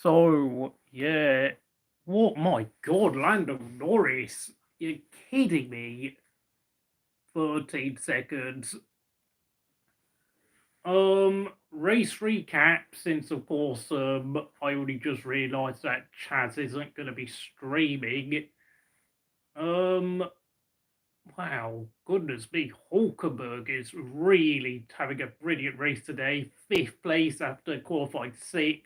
So, yeah. What, my God, Lando Norris? You're kidding me. 13 seconds. Race recap, since of course, I only just realised that Chaz isn't going to be streaming. Wow, goodness me, Hulkenberg is really having a brilliant race today. 5th place after qualifying 6th.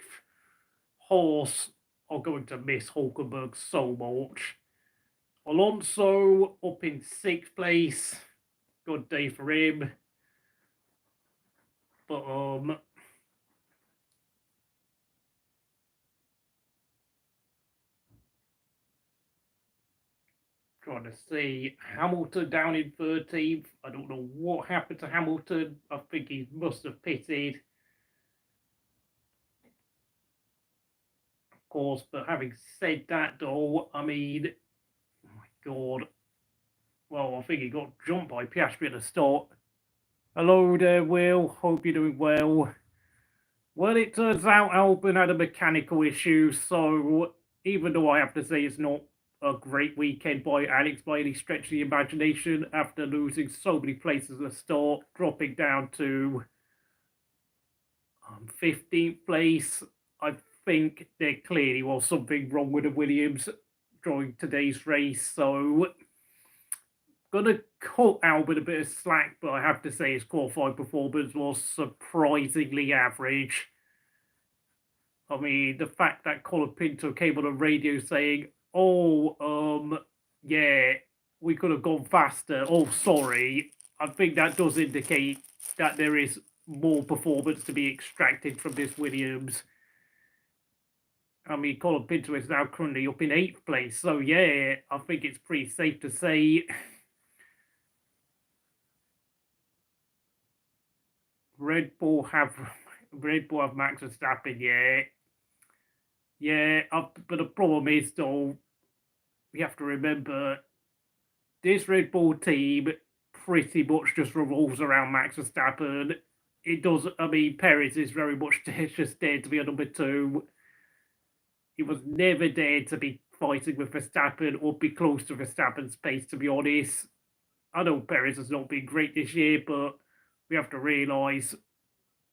Haas are going to miss Hulkenberg so much. Alonso up in 6th place. Good day for him. But trying to see Hamilton down in 13th. I don't know what happened to Hamilton. I think he must have pitted. Of course, but having said that though, I mean, oh my God. Well, I think he got jumped by Piastri at the start. Hello there, Will. Hope you're doing well. Well, it turns out Albon had a mechanical issue, so even though I have to say it's not a great weekend by Alex by any stretch of the imagination, after losing so many places at the start, dropping down to 15th place, I think there clearly was something wrong with the Williams during today's race, so gonna cut Albon a bit of slack, but I have to say his qualifying performance was surprisingly average. I mean, the fact that Colin Pinto came on the radio saying, "Oh, yeah, we could have gone faster. Oh, sorry." I think that does indicate that there is more performance to be extracted from this Williams. I mean, Colin Pinto is now currently up in 8th place, so yeah, I think it's pretty safe to say Red Bull have Max Verstappen, yeah. But the problem is though, we have to remember this Red Bull team pretty much just revolves around Max Verstappen. It does. I mean, Perez is very much just there to be a number 2. He was never there to be fighting with Verstappen or be close to Verstappen's pace, to be honest. I know Perez has not been great this year, but we have to realise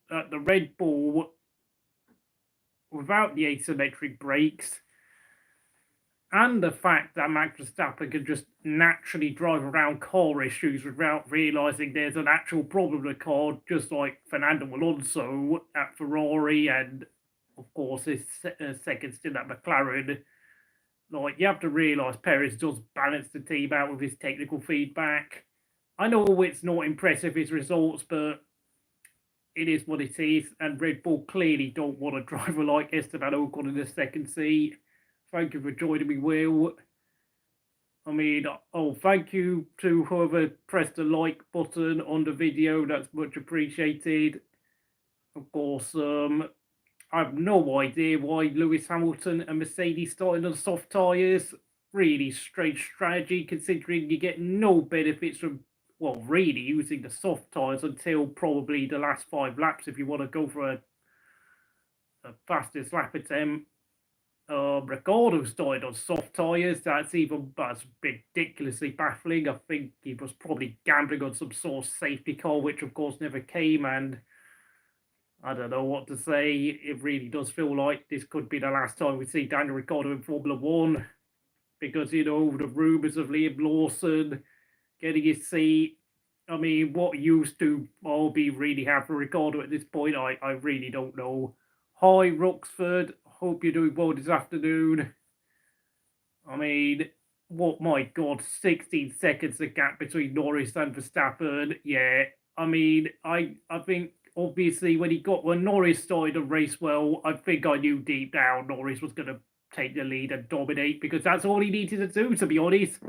that the Red Bull, without the asymmetric brakes, and the fact that Max Verstappen can just naturally drive around car issues without realising there's an actual problem with the car, just like Fernando Alonso at Ferrari and, of course, his second stint at McLaren. Like, you have to realise Perez does balance the team out with his technical feedback. I know it's not impressive, his results, but it is what it is, and Red Bull clearly don't want a driver like Esteban Ocon in the second seat. Thank you for joining me, Will. I mean, thank you to whoever pressed the like button on the video. That's much appreciated. Of course, I have no idea why Lewis Hamilton and Mercedes started on soft tyres. Really strange strategy, considering you get no benefits from, well, really using the soft tyres until probably the last 5 laps if you want to go for a fastest lap attempt. Ricciardo started on soft tyres. That's ridiculously baffling. I think he was probably gambling on some sort of safety car, which of course never came, and I don't know what to say. It really does feel like this could be the last time we see Daniel Ricciardo in Formula 1, because, you know, the rumours of Liam Lawson getting his seat. I mean, what used to all be really hard for Ricciardo at this point, I really don't know. Hi, Roxford. Hope you're doing well this afternoon. I mean, what, my God, 16 seconds the gap between Norris and Verstappen. Yeah, I mean, I think obviously when Norris started the race well, I think I knew deep down Norris was going to take the lead and dominate, because that's all he needed to do, to be honest.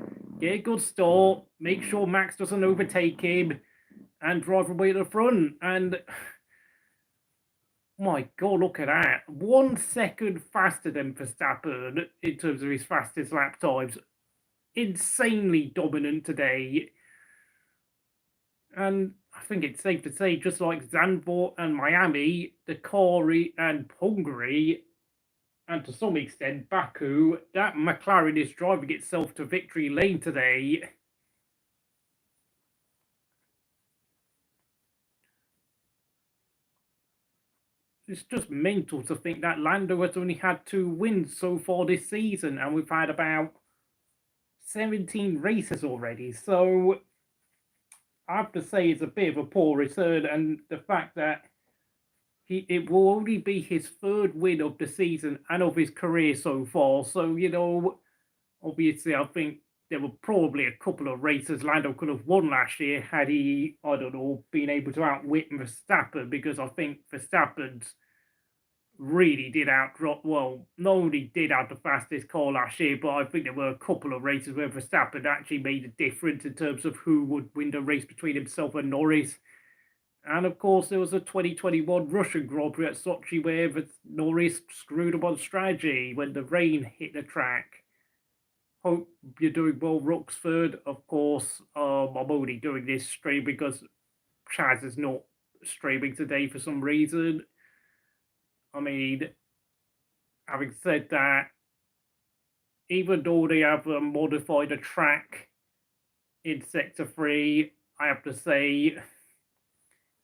Get a good start, make sure Max doesn't overtake him, and drive away to the front. And my God, look at that. 1 second faster than Verstappen in terms of his fastest lap times. Insanely dominant today. And I think it's safe to say, just like Zandvoort and Miami, the Corey and Hungary, and to some extent Baku, that McLaren is driving itself to victory lane today. It's just mental to think that Lando has only had 2 wins so far this season, and we've had about 17 races already. So I have to say it's a bit of a poor return, and the fact that it will only be his 3rd win of the season and of his career so far. So, obviously I think there were probably a couple of races Lando could have won last year had he, I don't know, been able to outwit Verstappen, because I think Verstappen's really did outdrop. Well, not only did have the fastest car last year, but I think there were a couple of races where Verstappen actually made a difference in terms of who would win the race between himself and Norris. And of course, there was a 2021 Russian Grand Prix at Sochi where Norris screwed up on strategy when the rain hit the track. Hope you're doing well, Roxford. Of course, I'm only doing this stream because Chaz is not streaming today for some reason. I mean, having said that, even though they have modified the track in Sector 3, I have to say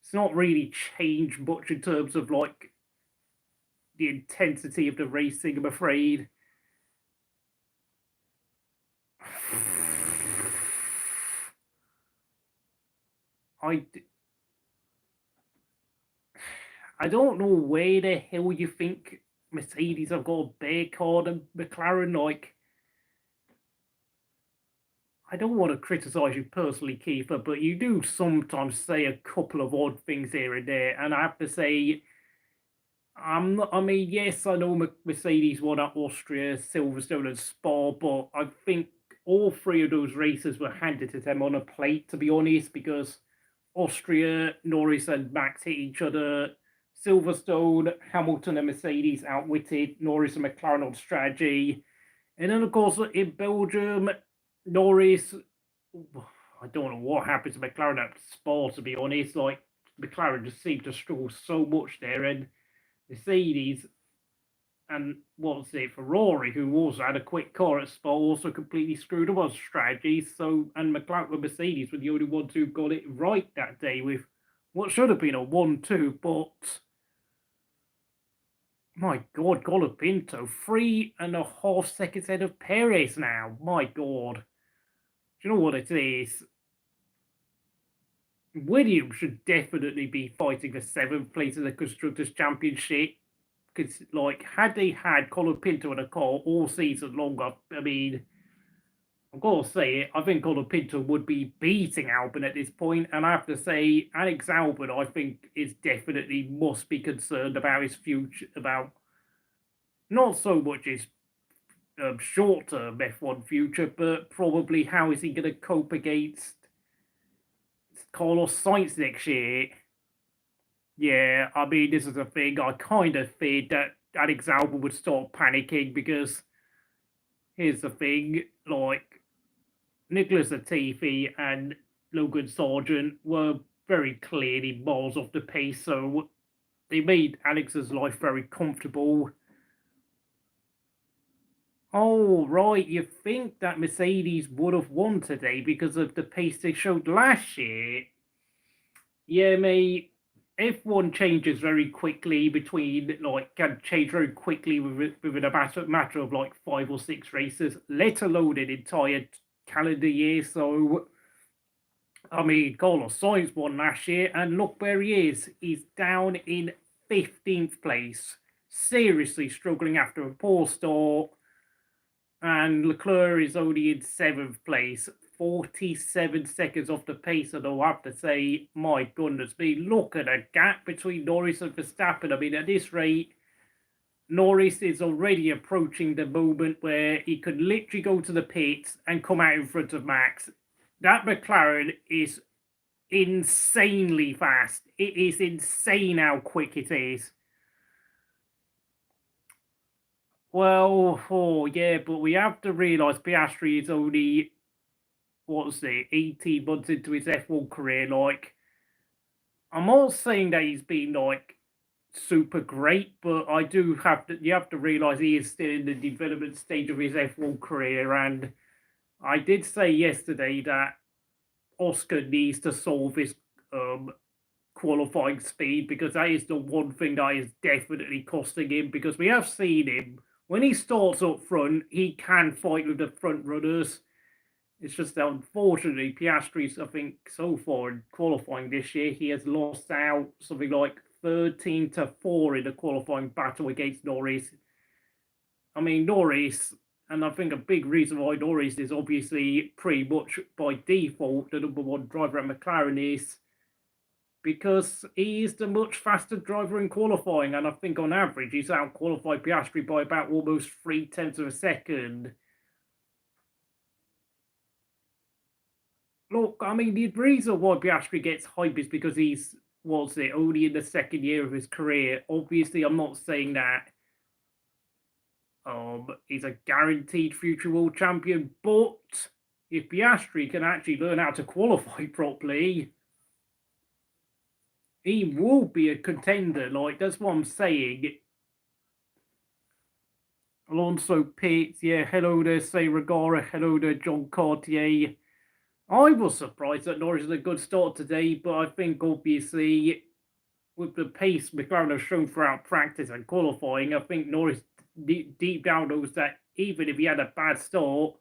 it's not really changed much in terms of like the intensity of the racing, I'm afraid. I don't know where the hell you think Mercedes have got a better car than McLaren. Like, I don't want to criticise you personally, Kiefer, but you do sometimes say a couple of odd things here and there, and I have to say, I mean, yes, I know Mercedes won at Austria, Silverstone, and Spa, but I think all 3 of those races were handed to them on a plate, to be honest, because Austria, Norris and Max hit each other. Silverstone, Hamilton and Mercedes outwitted Norris and McLaren on strategy. And then, of course, in Belgium, Norris, I don't know what happened to McLaren at Spa, to be honest. Like, McLaren just seemed to struggle so much there. And Mercedes and what was it, Ferrari, who also had a quick car at Spa, also completely screwed up on strategy. So, and McLaren and Mercedes were the only ones who got it right that day with what should have been a 1-2, but my God, Colapinto, 3.5 seconds ahead of Perez now. My God. Do you know what it is? Williams should definitely be fighting for 7th place in the Constructors' Championship. Because, like, had they had Colapinto in a car all season long, I mean, I've got to say it, I think Colapinto would be beating Albon at this point, and I have to say, Alex Albon, I think, is definitely must be concerned about his future, about not so much his short-term F1 future, but probably how is he going to cope against Carlos Sainz next year. Yeah, I mean, this is a thing. I kind of feared that Alex Albon would start panicking because here's the thing, like, Nicholas Latifi and Logan Sargeant were very clearly miles off the pace, so they made Alex's life very comfortable. Oh, right, you think that Mercedes would have won today because of the pace they showed last year? Yeah, mate. F1 changes very quickly can change very quickly within a matter of like 5 or 6 races, let alone an entire calendar year. So, I mean, Carlos Sainz won last year, and look where he is. He's down in 15th place, seriously struggling after a poor start. And Leclerc is only in 7th place, 47 seconds off the pace. And I'll have to say, my goodness me, look at the gap between Norris and Verstappen. I mean, at this rate, Norris is already approaching the moment where he could literally go to the pits and come out in front of Max. That McLaren is insanely fast. It is insane how quick it is. Well, oh yeah, but we have to realise Piastri is only, 18 months into his F1 career. Like, I'm not saying that he's been like super great, but I do you have to realise he is still in the development stage of his F1 career, and I did say yesterday that Oscar needs to solve his qualifying speed, because that is the one thing that is definitely costing him, because we have seen him when he starts up front, he can fight with the front runners. It's just that unfortunately Piastri's, I think, so far in qualifying this year, he has lost out something like 13-4 in the qualifying battle against Norris. I mean, Norris, and I think a big reason why Norris is obviously pretty much by default the number one driver at McLaren is because he is the much faster driver in qualifying, and I think on average he's out-qualified Piastri by about almost 0.3 of a second. Look, I mean, the reason why Piastri gets hype is because he's, only in the second year of his career. Obviously, I'm not saying that he's a guaranteed future world champion, but if Piastri can actually learn how to qualify properly, he will be a contender. Like, that's what I'm saying. Alonso pits, yeah, hello there, Say Regara, hello there, John Cartier. I was surprised that Norris had a good start today, but I think obviously with the pace McLaren has shown throughout practice and qualifying, I think Norris deep down knows that even if he had a bad start,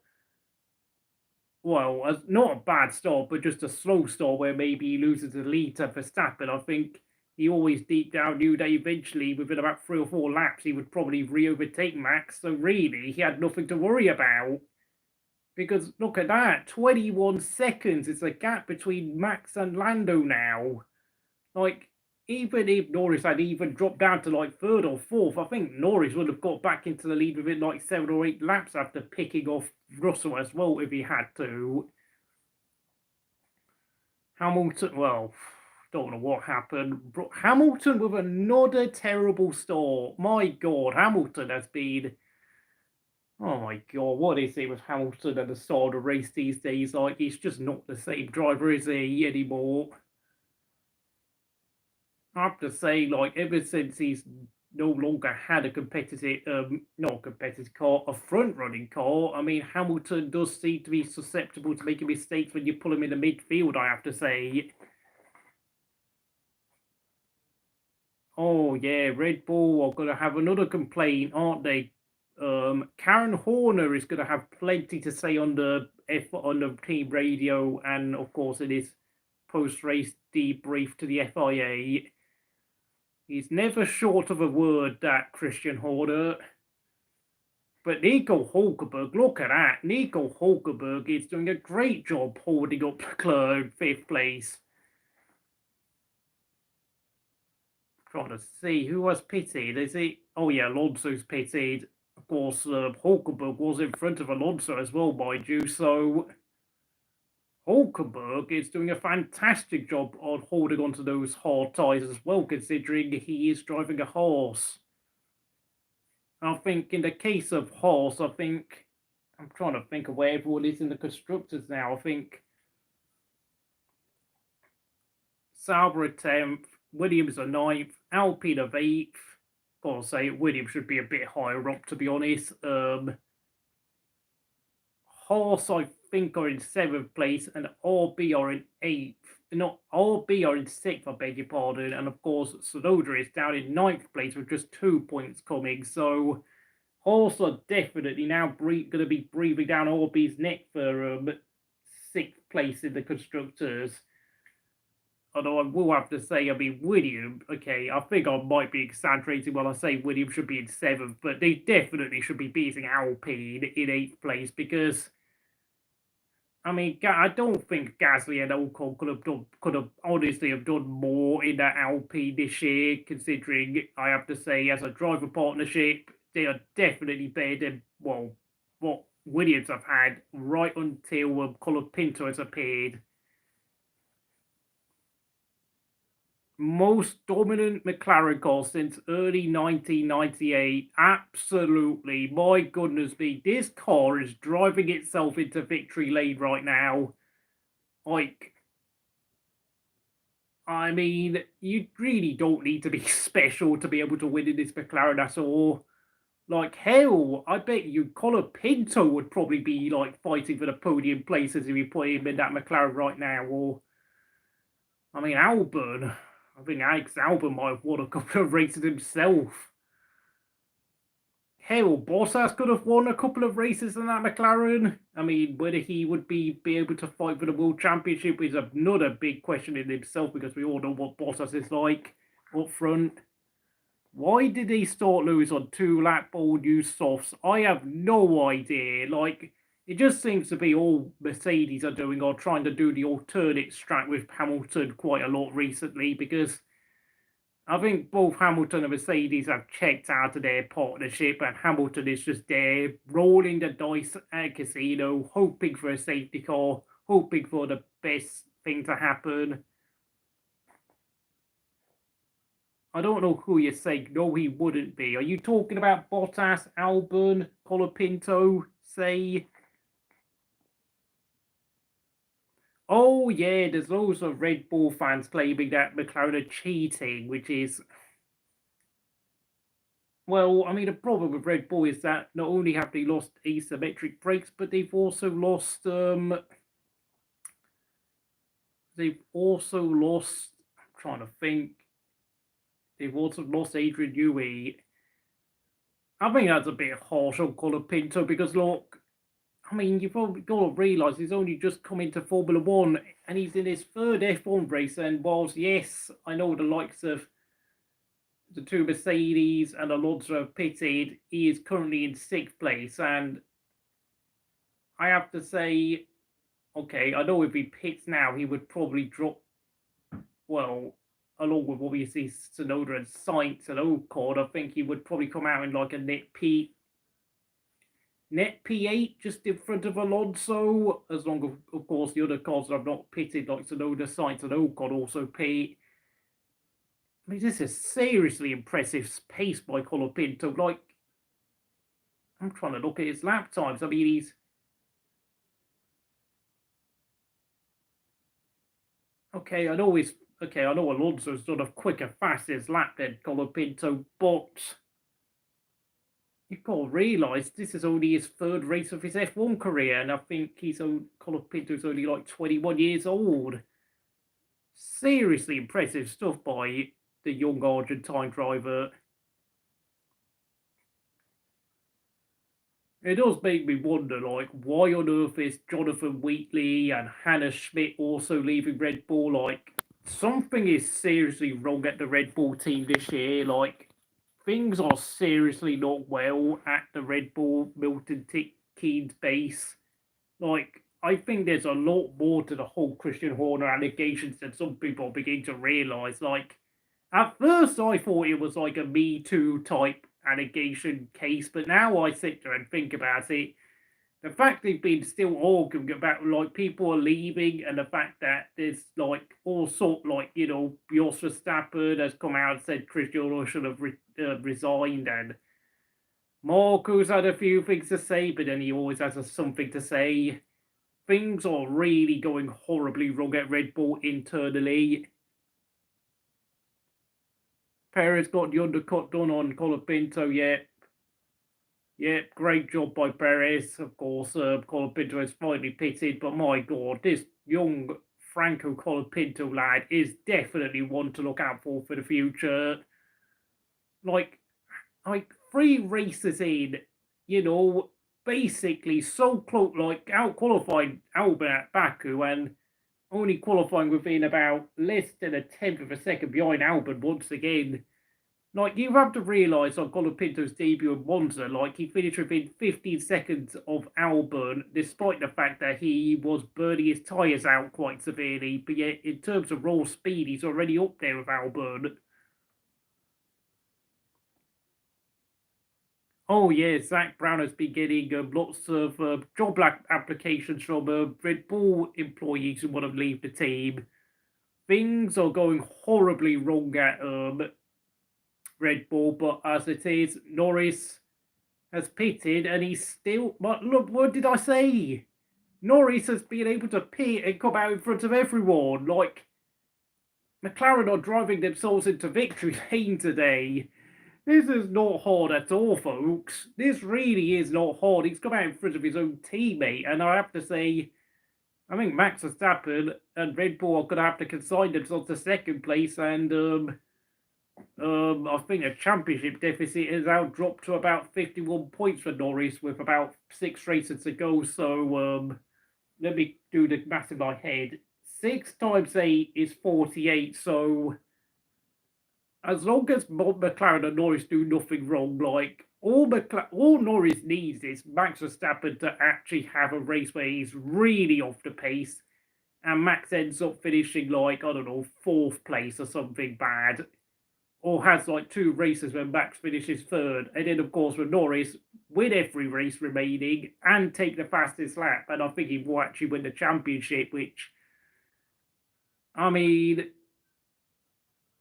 well, not a bad start, but just a slow start where maybe he loses the lead to Verstappen, I think he always deep down knew that eventually, within about 3 or 4 laps, he would probably re-overtake Max. So really, he had nothing to worry about. Because look at that, 21 seconds is the gap between Max and Lando now. Like, even if Norris had even dropped down to like 3rd or 4th, I think Norris would have got back into the lead within like 7 or 8 laps after picking off Russell as well if he had to. Hamilton, well, don't know what happened. Hamilton with another terrible start. My God, Hamilton has been... Oh my God, what is it with Hamilton at the start of the race these days? Like, he's just not the same driver, is he, anymore? I have to say, like, ever since he's no longer had a competitive, not a competitive car, a front-running car, I mean, Hamilton does seem to be susceptible to making mistakes when you pull him in the midfield, I have to say. Oh, yeah, Red Bull are going to have another complaint, aren't they? Karen Horner is going to have plenty to say on the team radio, and of course in his post-race debrief to the FIA. He's never short of a word, that Christian Horner. But Nico Hulkenberg, look at that. Nico Hulkenberg is doing a great job holding up Leclerc 5th place. Trying to see who has pitted. Is it? Oh yeah, Alonso's pitted. Of course, Hulkenberg was in front of Alonso as well, mind you. So Hulkenberg is doing a fantastic job on holding onto those hard tyres as well, considering he is driving a Haas. I think in the case of Haas, I'm trying to think of where everyone is in the constructors now. I think Sauber are 10th, Williams are 9th, Alpine are 8th. Gotta say, Williams should be a bit higher up, to be honest. Haas, I think, are in 7th place, and RB are in 8th. No, RB are in 6th, I beg your pardon. And of course, Tsunoda is down in 9th place with just 2 points coming. So Haas are definitely now going to be breathing down RB's neck for 6th place in the constructors. Although I will have to say, I mean, Williams, okay, I think I might be exaggerating when I say Williams should be in 7th, but they definitely should be beating Alpine in 8th place, because, I mean, I don't think Gasly and Ocon could have honestly have done more in that Alpine this year, considering, I have to say, as a driver partnership, they are definitely better than, well, what Williams have had right until Colapinto has appeared. Most dominant McLaren car since early 1998. Absolutely. My goodness me. This car is driving itself into victory lane right now. Like, I mean, you really don't need to be special to be able to win in this McLaren at all. Like, hell, I bet you Colin Pinto would probably be, like, fighting for the podium places if you put him in that McLaren right now. Or, I mean, Albon. I think Alex Albon might have won a couple of races himself. Hell, Bottas could have won a couple of races in that McLaren. I mean, whether he would be able to fight for the World Championship is another big question in himself, because we all know what Bottas is like up front. Why did he start Lewis on 2-lap old new softs? I have no idea. Like, it just seems to be all Mercedes are doing, or trying to do the alternate strat with Hamilton quite a lot recently, because I think both Hamilton and Mercedes have checked out of their partnership, and Hamilton is just there rolling the dice at a casino, hoping for a safety car, hoping for the best thing to happen. I don't know who you're saying. No, he wouldn't be. Are you talking about Bottas, Albon, Colapinto, say? Oh, yeah, there's loads of Red Bull fans claiming that McLaren are cheating, which is... Well, I mean, the problem with Red Bull is that not only have they lost asymmetric brakes, but they've also lost... I'm trying to think... They've also lost Adrian Newey. I think that's a bit harsh on Colapinto, because, look, I mean, you've probably got to realise he's only just come into Formula One, and he's in his third F1 race, and whilst, yes, I know the likes of the two Mercedes and Alonso have pitted, he is currently in 6th place, and I have to say, okay, I know if he pits now, he would probably drop, well, along with obviously Tsunoda and Sainz and Ocon, I think he would probably come out in like a net P8 just in front of Alonso, as long as, of course, the other cars that have not pitted, like Tsunoda, Sainz, and Ocon, also pit. I mean, this is seriously impressive pace by Colapinto. Like, I'm trying to look at his lap times. I mean, he's... Okay, I know Alonso's done a quicker, fastest lap than Colapinto, but... You've got to realise this is only his 3rd race of his F1 career, and I think Colapinto's only like 21 years old. Seriously impressive stuff by the young Argentine driver. It does make me wonder, like, why on earth is Jonathan Wheatley and Hannah Schmidt also leaving Red Bull? Like, something is seriously wrong at the Red Bull team this year. Like, things are seriously not well at the Red Bull Milton Keynes base. Like, I think there's a lot more to the whole Christian Horner allegations than some people begin to realise. Like, at first I thought it was like a Me Too type allegation case, but now I sit there and think about it. The fact they've been still arguing about, like, people are leaving, and the fact that there's, like, all sort, like, you know, Verstappen has come out and said Christian Horner should have resigned, and Marco's had a few things to say, but then he always has something to say. Things are really going horribly wrong at Red Bull internally. Perez got the undercut done on Colapinto, Yep, great job by Perez. Of course, Colapinto has finally pitted, but my God, this young Franco Colapinto lad is definitely one to look out for the future. Like 3 races in, you know, basically so close, like out-qualifying Albon at Baku, and only qualifying within about less than a 10th of a second behind Albon once again. Like, you have to realise on Colapinto's debut in Monza, like, he finished within 15 seconds of Albon, despite the fact that he was burning his tyres out quite severely. But yet, in terms of raw speed, he's already up there with Albon. Oh, yeah, Zach Brown has been getting lots of job applications from Red Bull employees who want to leave the team. Things are going horribly wrong at Red Bull, but as it is, Norris has pitted, and he's still... But look, what did I say? Norris has been able to pit and come out in front of everyone. Like, McLaren are driving themselves into victory lane today. This is not hard at all, folks. This really is not hard. He's come out in front of his own teammate, and I have to say, I think Max Verstappen and Red Bull are going to have to consign themselves to second place, and I think the championship deficit has now dropped to about 51 points for Norris with about 6 races to go. So let me do the math in my head. 6 times 8 is 48. So as long as McLaren and Norris do nothing wrong, like all Norris needs is Max Verstappen to actually have a race where he's really off the pace, and Max ends up finishing like, I don't know, 4th place or something bad, or has like 2 races when Max finishes 3rd, and then of course with Norris win every race remaining and take the fastest lap, and I think he will actually win the championship, which, I mean,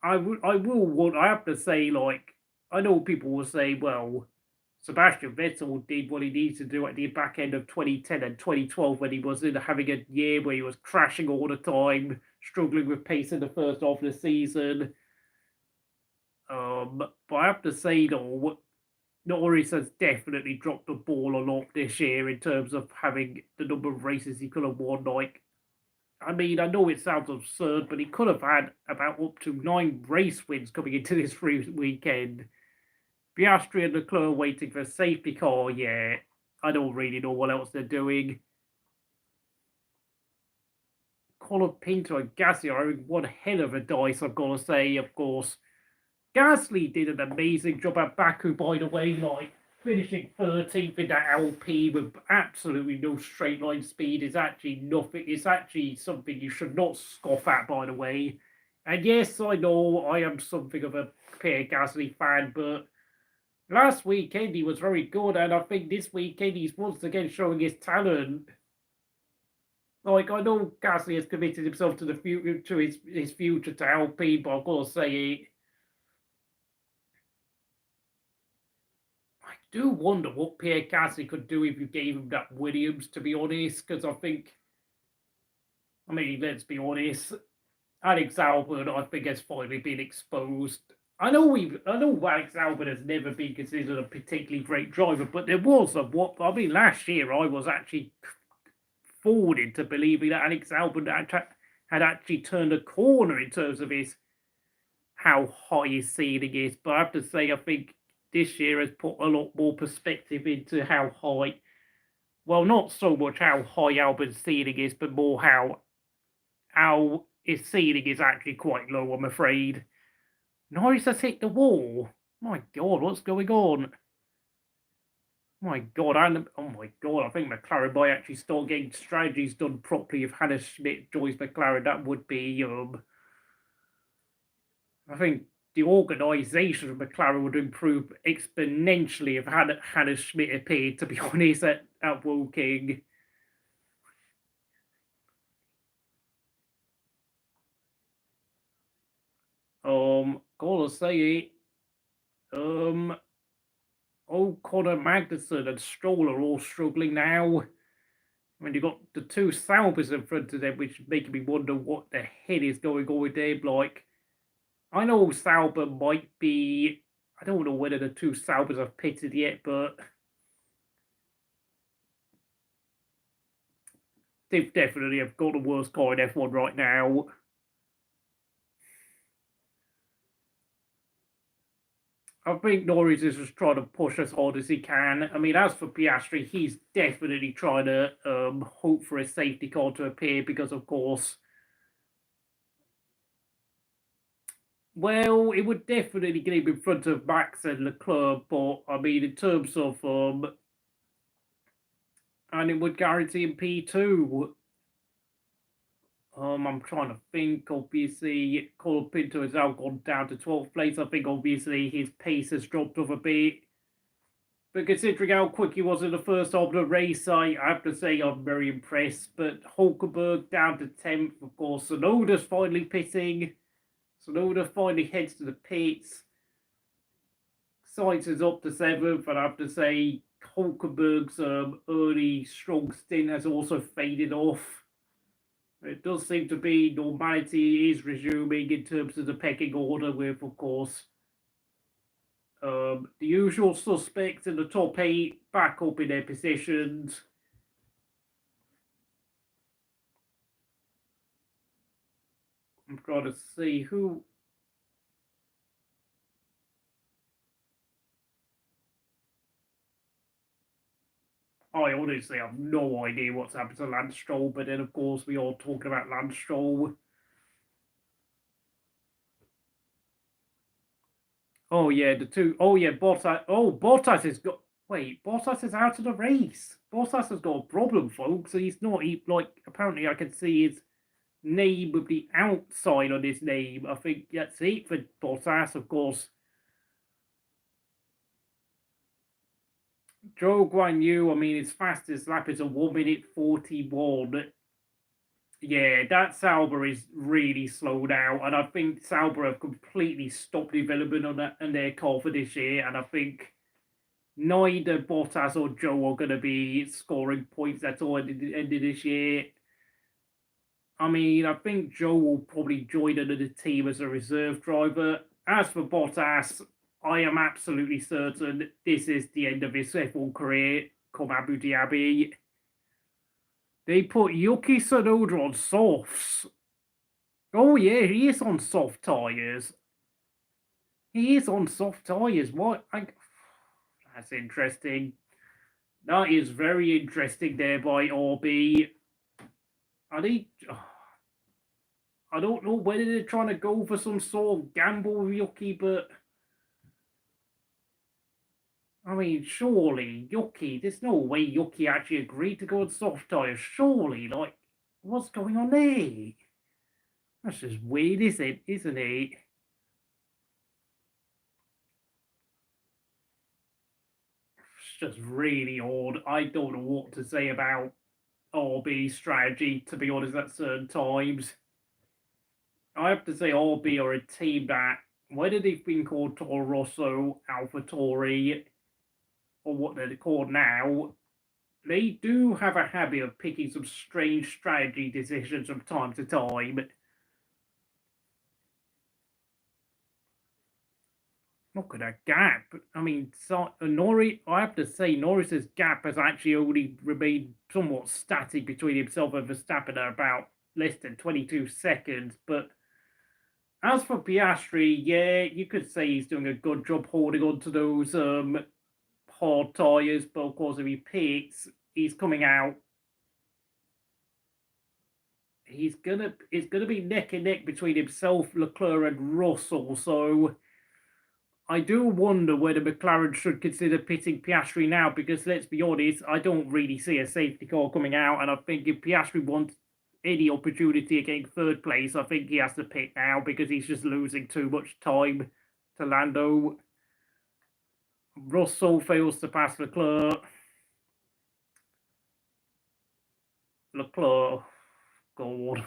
I have to say, like, I know people will say, well, Sebastian Vettel did what he needed to do at the back end of 2010 and 2012 when he was having a year where he was crashing all the time, struggling with pace in the first half of the season. But I have to say, though, Norris has definitely dropped the ball a lot this year in terms of having the number of races he could have won. Like, I mean, I know it sounds absurd, but he could have had about up to 9 race wins coming into this weekend. Piastri and Leclerc waiting for a safety car. Yeah, I don't really know what else they're doing. Colin Pinto and Gasly are having one hell of a dice, I've got to say, of course. Gasly did an amazing job at Baku, by the way, like finishing 13th in that Alpine with absolutely no straight line speed is actually nothing. It's actually something you should not scoff at, by the way. And yes, I know I am something of a Pierre Gasly fan, but last weekend he was very good, and I think this weekend he's once again showing his talent. Like, I know Gasly has committed himself to the future, to his future to Alpine, but I've got to say, I do wonder what Pierre Gasly could do if you gave him that Williams, to be honest, because I mean, let's be honest, Alex Albon, I think, has finally been exposed. I know Alex Albon has never been considered a particularly great driver, but there was last year I was actually forward into believing that Alex Albon had actually turned a corner in terms of how high his ceiling is. But I have to say, I think this year has put a lot more perspective into how high, well, not so much how high Albon's ceiling is, but more how his ceiling is actually quite low, I'm afraid. Norris has hit the wall. My God, what's going on? My God, oh my God, I think McLaren might actually start getting strategies done properly if Hannah Schmidt joins McLaren. That would be, I think the organisation of McLaren would improve exponentially if Hannah Schmidt appeared, to be honest, at Woking. Gotta say, Ocon and Magnussen and Stroll are all struggling now. I mean, you've got the 2 Saubers in front of them, which is making me wonder what the hell is going on with them. Like, I know Sauber might be, I don't know whether the 2 Saubers have pitted yet, but they definitely have got the worst car in F1 right now. I think Norris is just trying to push as hard as he can. I mean, as for Piastri, he's definitely trying to hope for a safety car to appear because, of course, well, it would definitely get him in front of Max and Leclerc, but I mean, in terms of and it would guarantee him P2. I'm trying to think. Obviously, Colin Pinto has now gone down to 12th place. I think obviously his pace has dropped off a bit. But considering how quick he was in the first half of the race, I have to say I'm very impressed. But Hulkenberg down to 10th, of course. Tsunoda's finally pitting. Tsunoda finally heads to the pits. Sainz is up to 7th, and I have to say Hulkenberg's early strong stint has also faded off. It does seem to be normality is resuming in terms of the pecking order with, of course, the usual suspects in the top 8 back up in their positions. I'm trying to see who... I honestly have no idea what's happened to Lance Stroll, but then, of course, we are talking about Lance Stroll. Oh, yeah, the two... Oh, yeah, Bottas... Oh, Bottas has got... Wait, Bottas is out of the race. Bottas has got a problem, folks. He's not... like, apparently I can see his name with the outside on his name. I think that's it for Bottas, of course. Zhou Guan Yu, I mean, his fastest lap is a 1 minute 41. Yeah, that Sauber is really slowed out, and I think Sauber have completely stopped development on their car for this year, and I think neither Bottas or Zhou are going to be scoring points at all at the end of this year. I mean, I think Zhou will probably join another team as a reserve driver. As for Bottas, I am absolutely certain this is the end of his F1 career come Abu Dhabi. They put Yuki Tsunoda on softs. Oh yeah, he is on soft tyres. He is on soft tyres. What? That's interesting. That is very interesting there by RB. I don't know whether they're trying to go for some sort of gamble with Yuki, but I mean, surely Yuki, there's no way Yuki actually agreed to go on soft tyres. Surely, like, what's going on there? That's just weird, isn't it? It's just really odd. I don't know what to say about RB strategy, to be honest, at certain times. I have to say RB are a team that, whether they've been called Toro Rosso, AlphaTauri, or what they're called now, they do have a habit of picking some strange strategy decisions from time to time. Look at that gap. I mean, Norris, I have to say, Norris's gap has actually only remained somewhat static between himself and Verstappen at about less than 22 seconds. But as for Piastri, yeah, you could say he's doing a good job holding on to those hard tyres. But of course, if he pits, he's coming out. It's gonna be neck and neck between himself, Leclerc, and Russell. So I do wonder whether McLaren should consider pitting Piastri now, because let's be honest, I don't really see a safety car coming out, and I think if Piastri wants any opportunity against third place, I think he has to pit now because he's just losing too much time to Lando. Russell fails to pass Leclerc. God.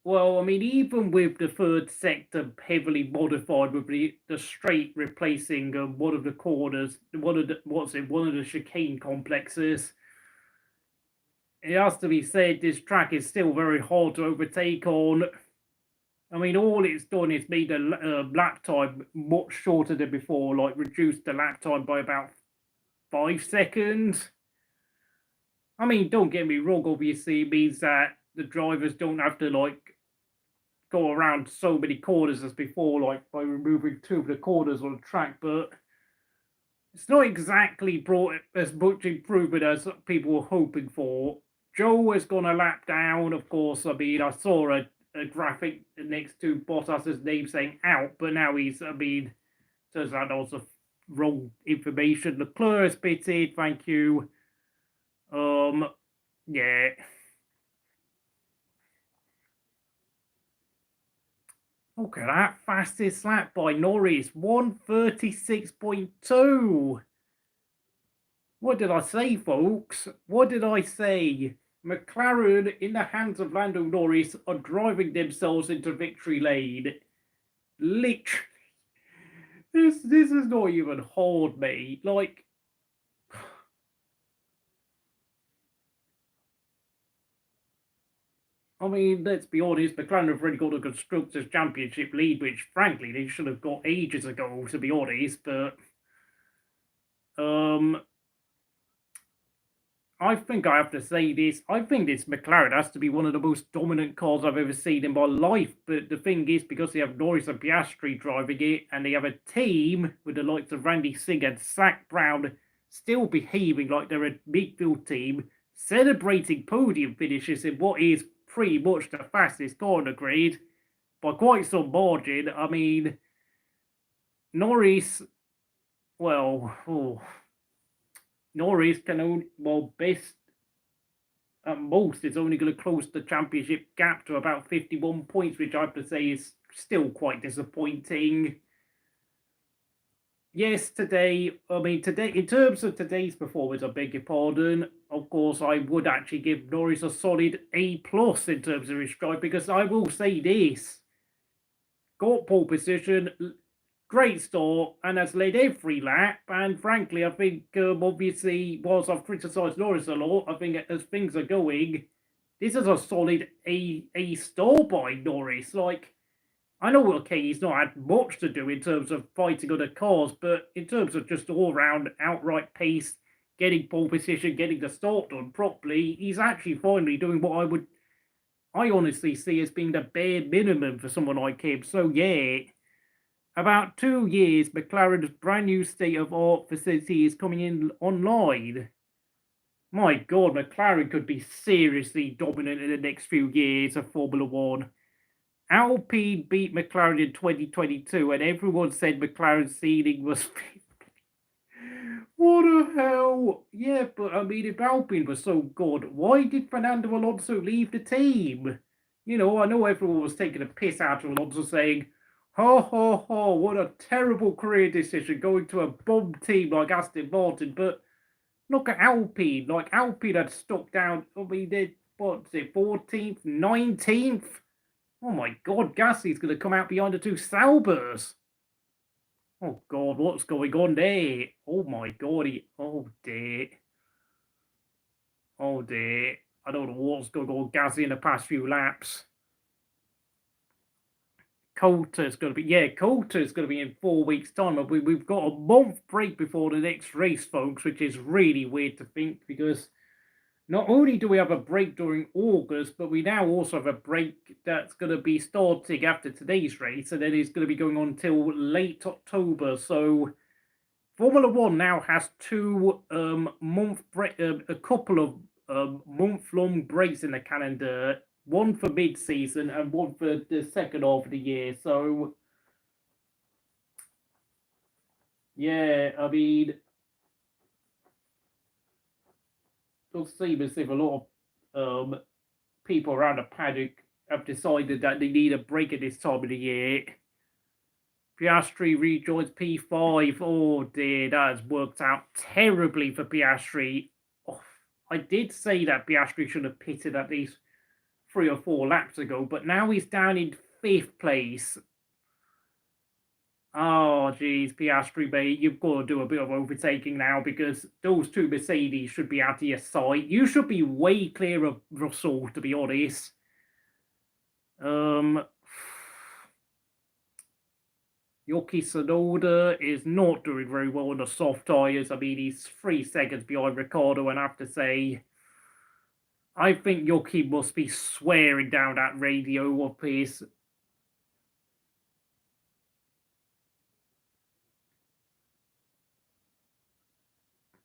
Well, I mean, even with the third sector heavily modified with the straight replacing one of the corners, one of the chicane complexes, it has to be said this track is still very hard to overtake on. I mean, all it's done is made the lap time much shorter than before, like reduced the lap time by about 5 seconds. I mean, don't get me wrong, obviously it means that the drivers don't have to, like, go around so many corners as before, like by removing 2 of the corners on the track, but it's not exactly brought as much improvement as people were hoping for. Zhou has gone a lap down, of course. I mean, I saw a graphic next to Bottas's name saying out, but now he's, I mean, turns out that was the wrong information. Leclerc has pitted, thank you. Yeah. Look at that, fastest lap by Norris, 1:36.2. What did I say, folks? What did I say? McLaren, in the hands of Lando Norris, are driving themselves into victory lane. Literally. This is not even hard, mate. Like, I mean, let's be honest, McLaren have already got a Constructors' Championship lead, which, frankly, they should have got ages ago, to be honest, but I think I have to say this. I think this McLaren has to be one of the most dominant cars I've ever seen in my life. But the thing is, because they have Norris and Piastri driving it, and they have a team with the likes of Randy Singh and Zach Brown still behaving like they're a midfield team, celebrating podium finishes in what is pretty much the fastest car on the grid by quite some margin. I mean, Norris, well, Norris can only, best at most is only going to close the championship gap to about 51 points, which I have to say is still quite disappointing. Yes, today, in terms of today's performance, I beg your pardon, of course, I would actually give Norris a solid A+ in terms of his drive, because I will say this, got pole position, great start, and has led every lap. And frankly, I think, obviously, whilst I've criticised Norris a lot, I think as things are going, this is a solid A star by Norris. Like, I know, okay, he's not had much to do in terms of fighting other cars, but in terms of just all-round outright pace, getting pole position, getting the start done properly, he's actually finally doing what I honestly see as being the bare minimum for someone like him. So, yeah. About 2 years, McLaren's brand new state-of-art facility is coming in online. My God, McLaren could be seriously dominant in the next few years of Formula One. Alpine beat McLaren in 2022, and everyone said McLaren's ceiling was... What the hell? Yeah, but I mean, if Alpine was so good, why did Fernando Alonso leave the team? You know, I know everyone was taking a piss out of Alonso, saying, ho, ho, ho, what a terrible career decision going to a bomb team like Aston Martin. But look at Alpine. Like, Alpine had stuck down, I mean, what's it, 14th, 19th? Oh my God, Gasly's going to come out behind the two Saubers. Oh God, what's going on there? Oh my God, oh dear. Oh dear. I don't know what's going on with Gasly in the past few laps. Coulter's going to be in 4 weeks' time. We've got a month break before the next race, folks, which is really weird to think, because not only do we have a break during August, but we now also have a break that's going to be starting after today's race, and then it's going to be going on until late October. So Formula One now has 2 month break, a couple of month-long breaks in the calendar. One for mid-season and one for the second half of the year. So, yeah, I mean, it does seem as if a lot of people around the paddock have decided that they need a break at this time of the year. Piastri rejoins P5. Oh dear, that has worked out terribly for Piastri. Oh, I did say that Piastri should have pitted at least 3 or 4 laps ago, but now he's down in 5th place. Oh, geez, Piastri, mate, you've got to do a bit of overtaking now, because those 2 Mercedes should be out of your sight. You should be way clear of Russell, to be honest. Yuki Tsunoda is not doing very well on the soft tyres. I mean, he's 3 seconds behind Ricciardo, and I have to say, I think Yuki must be swearing down that radio of his.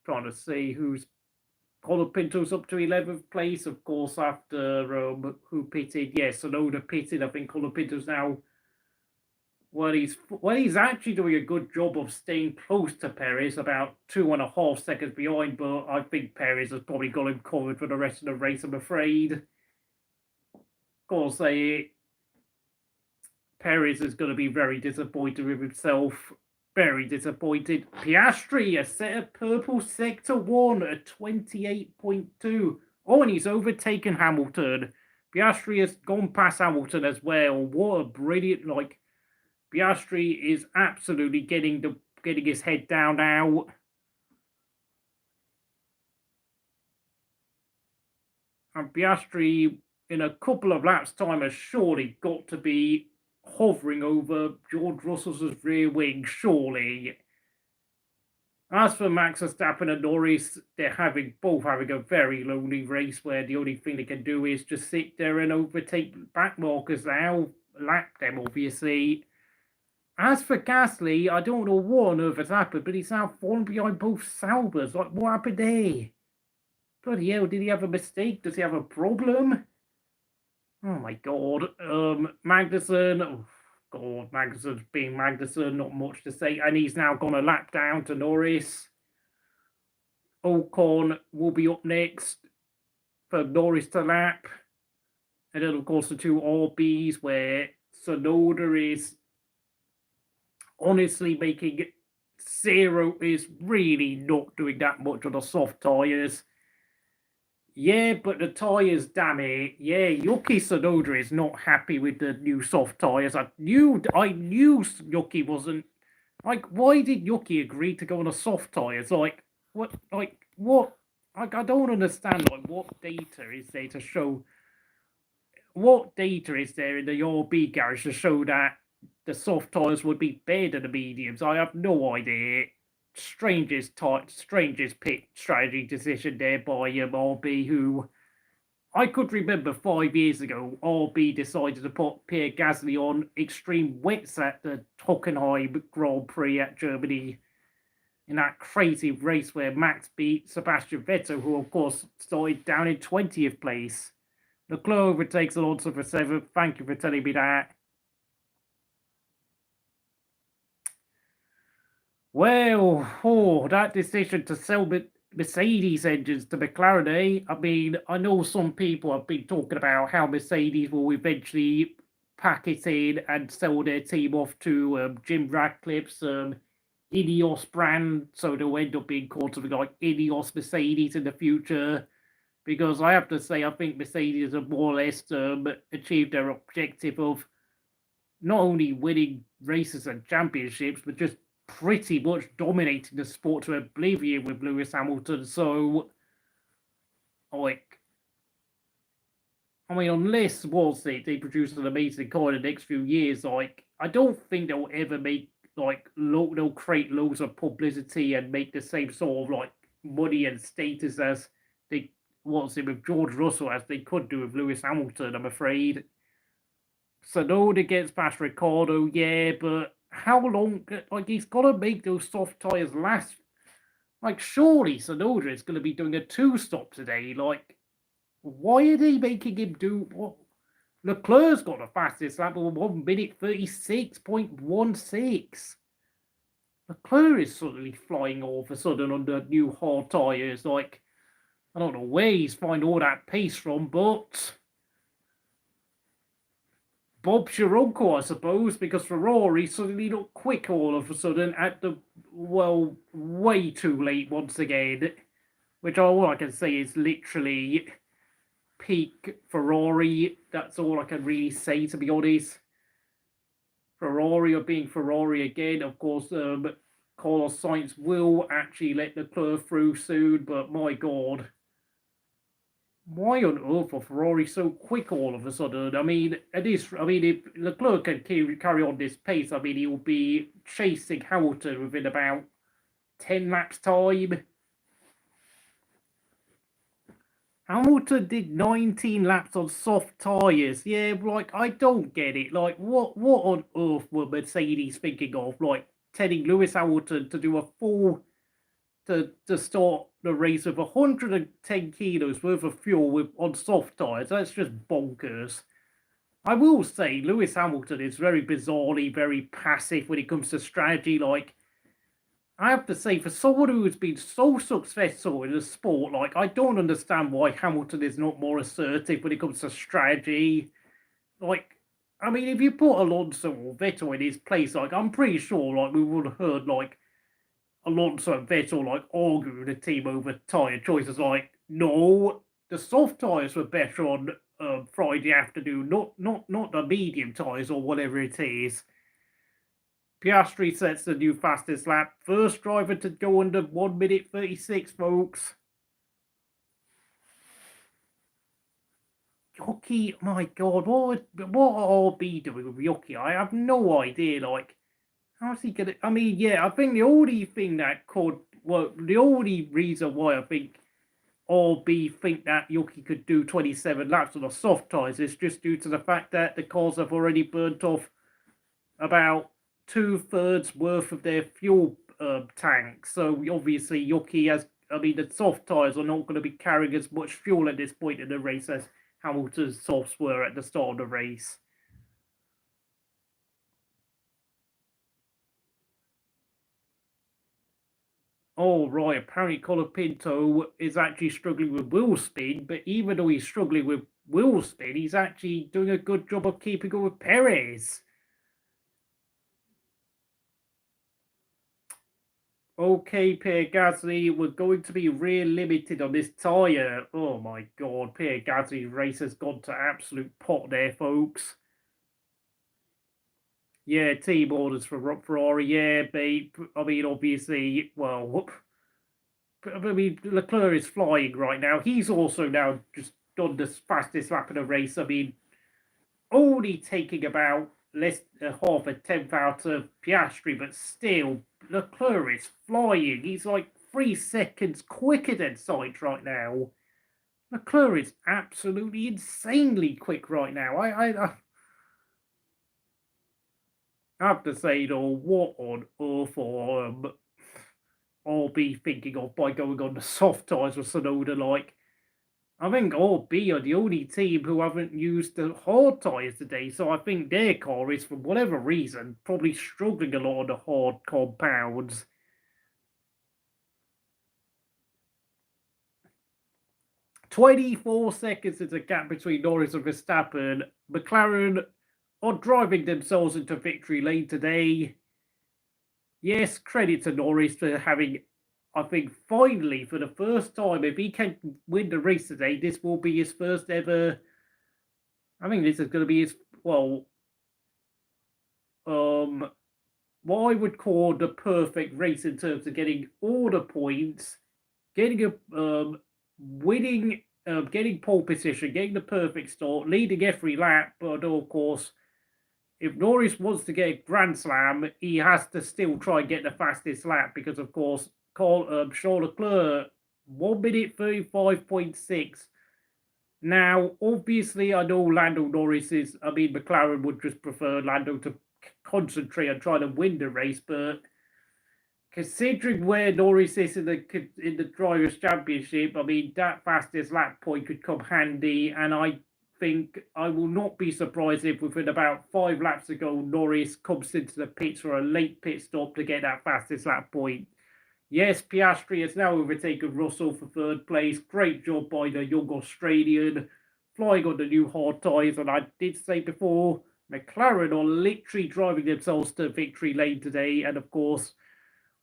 Trying to see who's... Colapinto's up to 11th place, of course, after who pitted. Yes, Tsunoda pitted. I think Colapinto's now... Well, he's actually doing a good job of staying close to Perez, about 2.5 seconds behind, but I think Perez has probably got him covered for the rest of the race, I'm afraid. Of course, Perez is going to be very disappointed with himself. Very disappointed. Piastri, a set of purple sector 1 at 28.2. Oh, and he's overtaken Hamilton. Piastri has gone past Hamilton as well. What a brilliant, like... Piastri is absolutely getting his head down now. And Piastri in a couple of laps' time has surely got to be hovering over George Russell's rear wing, surely. As for Max Verstappen and Norris, they're both having a very lonely race where the only thing they can do is just sit there and overtake backmarkers now, lap them obviously. As for Gasly, I don't know what on earth has happened, but he's now fallen behind both Saubers. Like, what happened there? Bloody hell, did he have a mistake? Does he have a problem? Oh my god. Magnussen. Oh god, Magnussen's being Magnussen, not much to say. And he's now gone a lap down to Norris. Ocon will be up next for Norris to lap. And then, of course, the two RBs where Tsunoda is honestly making zero, is really not doing that much on the soft tyres. Yeah, but the tyres, damn it. Yeah, Yuki Tsunoda is not happy with the new soft tyres. I knew Yuki wasn't. Like, why did Yuki agree to go on the soft tyres? Like, what? Like, I don't understand, like, what data is there to show... What data is there in the RB garage to show that the soft tyres would be better than the mediums? I have no idea. Strangest pit strategy decision there by RB, who I could remember 5 years ago, RB decided to put Pierre Gasly on extreme wets at the Hockenheim Grand Prix at Germany in that crazy race where Max beat Sebastian Vettel, who of course started down in 20th place. Leclerc overtakes Alonso for 7th. Thank you for telling me that. Well, that decision to sell Mercedes engines to McLaren, eh? I mean, I know some people have been talking about how Mercedes will eventually pack it in and sell their team off to Jim Ratcliffe's Ineos brand, so they'll end up being called something like Ineos Mercedes in the future. Because I have to say, I think Mercedes have more or less achieved their objective of not only winning races and championships, but just pretty much dominating the sport to oblivion with Lewis Hamilton. So, like, I mean, unless they produce an amazing car in the next few years, like, I don't think they'll ever make, like, they'll create loads of publicity and make the same sort of, like, money and status as they with George Russell as they could do with Lewis Hamilton, I'm afraid. Tsunoda gets past Ricciardo, yeah, but how long? Like, he's got to make those soft tyres last. Like, surely Tsunoda is going to be doing a 2-stop today. Like, why are they making him do what? Leclerc's got the fastest lap of 1 minute 36.16. Leclerc is suddenly flying all of a sudden under new hard tyres. Like, I don't know where he's finding all that pace from, but Bob's your uncle, I suppose, because Ferrari suddenly looked quick all of a sudden at the, well, way too late once again, which all I can say is literally peak Ferrari. That's all I can really say, to be honest. Ferrari are being Ferrari again. Of course, Carlos Sainz will actually let Leclerc through soon, but my God. Why on earth are Ferrari so quick all of a sudden? I mean, if Leclerc can carry on this pace, I mean, he'll be chasing Hamilton within about 10 laps' time. Hamilton did 19 laps on soft tyres. Yeah, like, I don't get it. Like, what on earth were Mercedes thinking of? Like, telling Lewis Hamilton to do a full... to start the race with 110 kilos worth of fuel on soft tyres. That's just bonkers. I will say, Lewis Hamilton is very bizarrely very passive when it comes to strategy. Like, I have to say, for someone who has been so successful in the sport, like, I don't understand why Hamilton is not more assertive when it comes to strategy. Like, I mean, if you put Alonso or Vettel in his place, like, I'm pretty sure, like, we would have heard, like, Alonso and Vettel, like, arguing the team over tyre choices. Like, no, the soft tyres were better on Friday afternoon, not the medium tyres or whatever it is. Piastri sets the new fastest lap. First driver to go under 1 minute 36, folks. Yuki, my God, what are RB doing with Yuki? I have no idea. Like, how's he gonna? I mean, yeah, I think the only thing that could, well, the only reason why I think RB think that Yuki could do 27 laps on the soft tyres is just due to the fact that the cars have already burnt off about 2/3 worth of their fuel tank. So obviously Yuki has, I mean, the soft tyres are not going to be carrying as much fuel at this point in the race as Hamilton's softs were at the start of the race. Oh, right. Apparently, Colapinto is actually struggling with wheel spin, but even though he's struggling with wheel spin, he's actually doing a good job of keeping up with Perez. Okay, Pierre Gasly, we're going to be rear limited on this tyre. Oh my God, Pierre Gasly's race has gone to absolute pot there, folks. Yeah, team orders for Ferrari. Yeah, babe. I mean, obviously, well, I mean, Leclerc is flying right now. He's also now just done the fastest lap of the race. I mean, only taking about less half a tenth out of Piastri, but still, Leclerc is flying. He's like 3 seconds quicker than Sainz right now. Leclerc is absolutely insanely quick right now. I have to say, though, what on earth I'll be thinking of by going on the soft tyres with Tsunoda? Like, I think RB are the only team who haven't used the hard tyres today, so I think their car is, for whatever reason, probably struggling a lot on the hard compounds. "24 seconds is the gap between Norris and Verstappen. McLaren are driving themselves into victory lane today. Yes, credit to Norris for having, I think, finally, for the first time, if he can win the race today, this will be his first ever. I think this is going to be his, well, what I would call the perfect race in terms of getting all the points, getting winning, getting pole position, getting the perfect start, leading every lap. But of course, if Norris wants to get a Grand Slam, he has to still try and get the fastest lap because, of course, Charles Leclerc, 1 minute 35.6. Now, obviously, I know Lando Norris is, I mean, McLaren would just prefer Lando to concentrate on trying to win the race, but considering where Norris is in the Drivers' Championship, I mean, that fastest lap point could come handy, and I think I will not be surprised if within about 5 laps ago, Norris comes into the pits for a late pit stop to get that fastest lap point. Yes, Piastri has now overtaken Russell for 3rd place. Great job by the young Australian, flying on the new hard tyres. And I did say before, McLaren are literally driving themselves to victory lane today. And of course,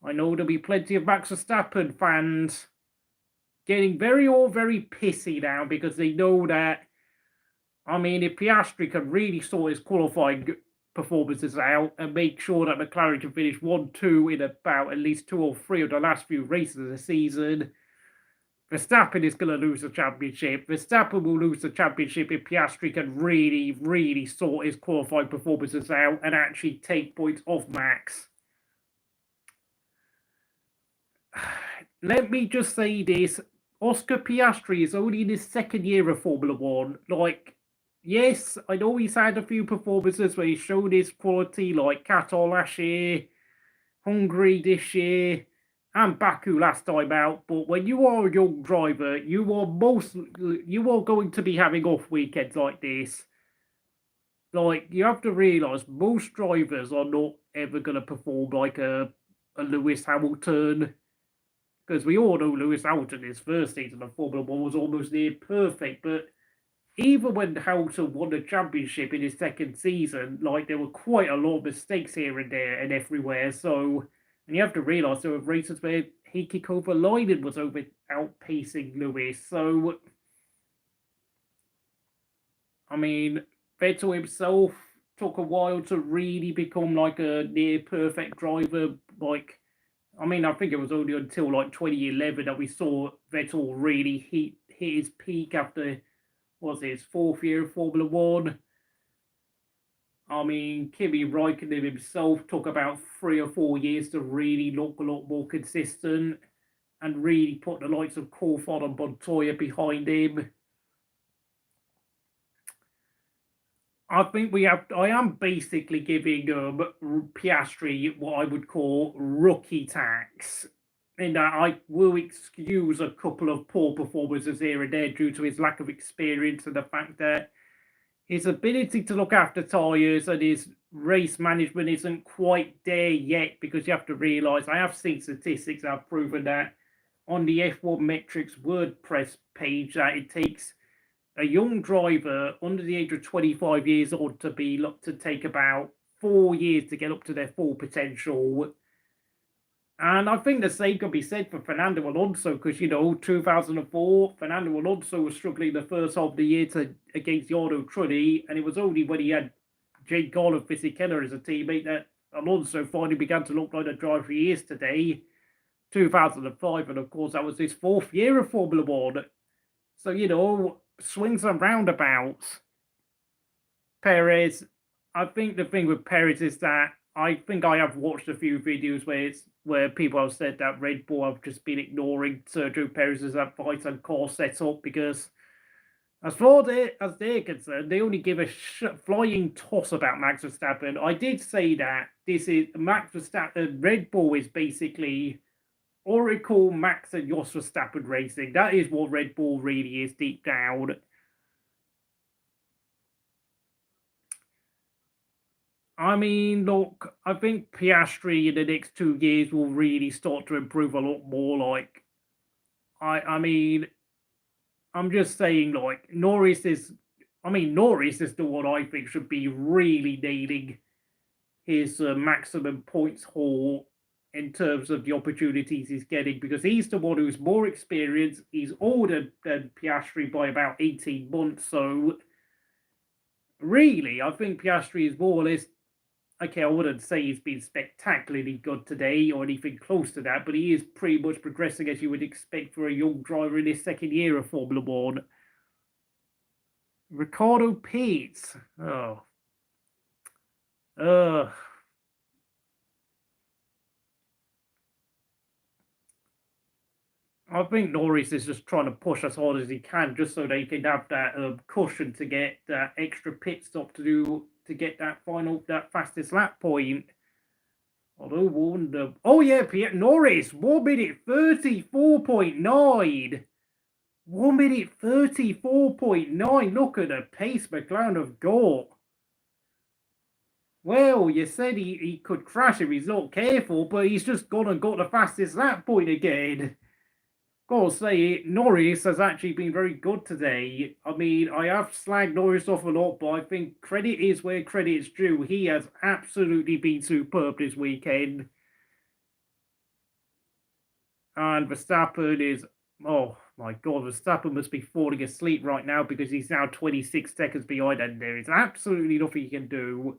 I know there'll be plenty of Max Verstappen fans getting very pissy now because they know that, I mean, if Piastri can really sort his qualifying performances out and make sure that McLaren can finish 1-2 in about at least 2 or 3 of the last few races of the season, Verstappen is going to lose the championship. Verstappen will lose the championship if Piastri can really sort his qualifying performances out and actually take points off Max. Let me just say this. Oscar Piastri is only in his 2nd year of Formula One. Like, yes, I know he's had a few performances where he's shown his quality, like Qatar last year, Hungary this year, and Baku last time out. But when you are a young driver, you are going to be having off weekends like this. Like, you have to realise most drivers are not ever going to perform like a Lewis Hamilton. Because we all know Lewis Hamilton, his first season of Formula One was almost near perfect, but even when Hamilton won the championship in his 2nd season, like, there were quite a lot of mistakes here and there and everywhere. So, and you have to realise there were races where Heikki Kovalainen was outpacing Lewis. So, I mean, Vettel himself took a while to really become like a near perfect driver. Like, I mean, I think it was only until like 2011 that we saw Vettel really hit his peak after was his 4th year of Formula One. I mean, Kimi Räikkönen himself took about 3 or 4 years to really look a lot more consistent and really put the likes of Coulthard and Montoya behind him. I think I am basically giving Piastri what I would call rookie tax, in that I will excuse a couple of poor performances here and there due to his lack of experience and the fact that his ability to look after tyres and his race management isn't quite there yet, because you have to realise, I have seen statistics that have proven that on the F1 Metrics WordPress page that it takes a young driver under the age of 25 years old to take about 4 years to get up to their full potential. And I think the same could be said for Fernando Alonso, because, 2004, Fernando Alonso was struggling the first half of the year against Jarno Trulli, and it was only when he had Jake Gall and Fisichella as a teammate that Alonso finally began to look like the driver he is today, 2005, and of course that was his 4th year of Formula One. So, swings and roundabouts. Perez, I think the thing with Perez is that I think I have watched a few videos where people have said that Red Bull have just been ignoring Sergio Perez's advice and car setup, because as far as they're concerned, they only give a flying toss about Max Verstappen. I did say that this is Max Verstappen. Red Bull is basically Oracle, Max, and Jos Verstappen racing. That is what Red Bull really is deep down. I mean, look, I think Piastri in the next 2 years will really start to improve a lot more. I mean, I'm just saying, Norris is the one I think should be really nailing his maximum points haul in terms of the opportunities he's getting, because he's the one who's more experienced. He's older than Piastri by about 18 months. So, really, I think Piastri is more or less, okay, I wouldn't say he's been spectacularly good today or anything close to that, but he is pretty much progressing as you would expect for a young driver in his 2nd year of Formula One. Ricciardo Pitts. Oh. I think Norris is just trying to push as hard as he can, just so they can have that cushion to get that extra pit stop to get that fastest lap point. Although oh yeah, Norris 1 minute 34.9. 1 minute 34.9. Look at the pace McLaren have got. Well, you said he could crash if he's not careful, but he's just gone and got the fastest lap point again. Gotta say, Norris has actually been very good today. I mean, I have slagged Norris off a lot, but I think credit is where credit is due. He has absolutely been superb this weekend. And Verstappen is, oh my God, Verstappen must be falling asleep right now, because he's now 26 seconds behind, and there is absolutely nothing he can do.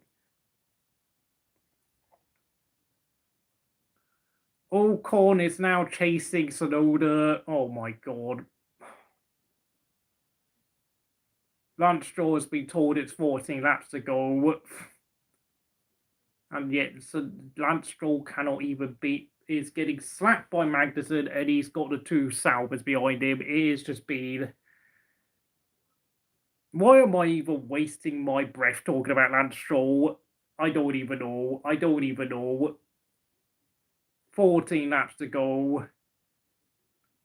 Ocon is now chasing Tsunoda. Oh my God. Lance Stroll has been told it's 14 laps to go. And yet Lance Stroll cannot even beat. Is getting slapped by Magnussen, and he's got the 2 Saubers behind him. It has just been... Why am I even wasting my breath talking about Lance Stroll? I don't even know. 14 laps to go.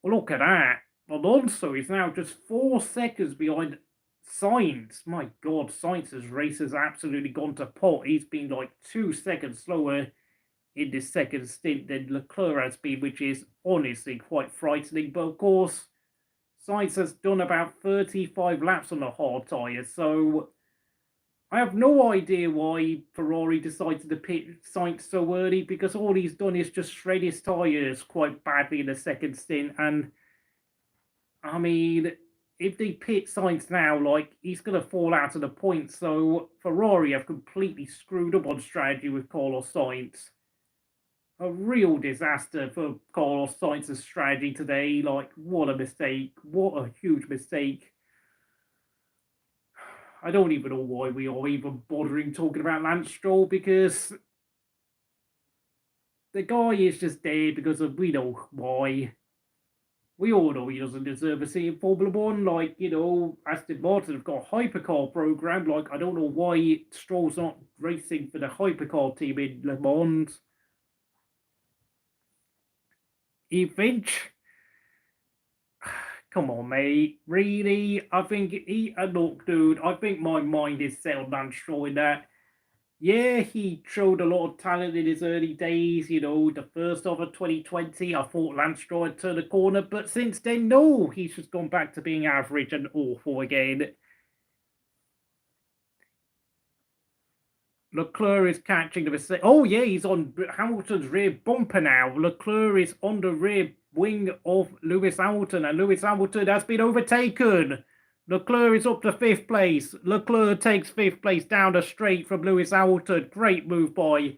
Well, look at that. Alonso is now just 4 seconds behind Sainz. My God, Sainz's race has absolutely gone to pot. He's been like 2 seconds slower in this 2nd stint than Leclerc has been, which is honestly quite frightening. But of course, Sainz has done about 35 laps on the hard tyres, so I have no idea why Ferrari decided to pit Sainz so early, because all he's done is just shred his tyres quite badly in the 2nd stint. And I mean, if they pit Sainz now, he's going to fall out of the points. So Ferrari have completely screwed up on strategy with Carlos Sainz. A real disaster for Carlos Sainz's strategy today. What a mistake. What a huge mistake. I don't even know why we are even bothering talking about Lance Stroll, because the guy is just there because of, we know why. We all know he doesn't deserve a seat in Formula One. Like, Aston Martin have got a hypercar program. Like, I don't know why Stroll's not racing for the hypercar team in Le Mans. Finch, come on, mate. Really? I think look, dude, I think my mind is set on Lance Stroll in that. Yeah, he showed a lot of talent in his early days, the first of 2020. I thought Lance Stroll had turned a corner, but since then, no, he's just gone back to being average and awful again. Leclerc is catching the mistake. Oh, yeah, he's on Hamilton's rear bumper now. Leclerc is on the rear wing of Lewis Hamilton, and Lewis Hamilton has been overtaken. Leclerc is up to 5th place. Leclerc takes 5th place down the straight from Lewis Hamilton. Great move by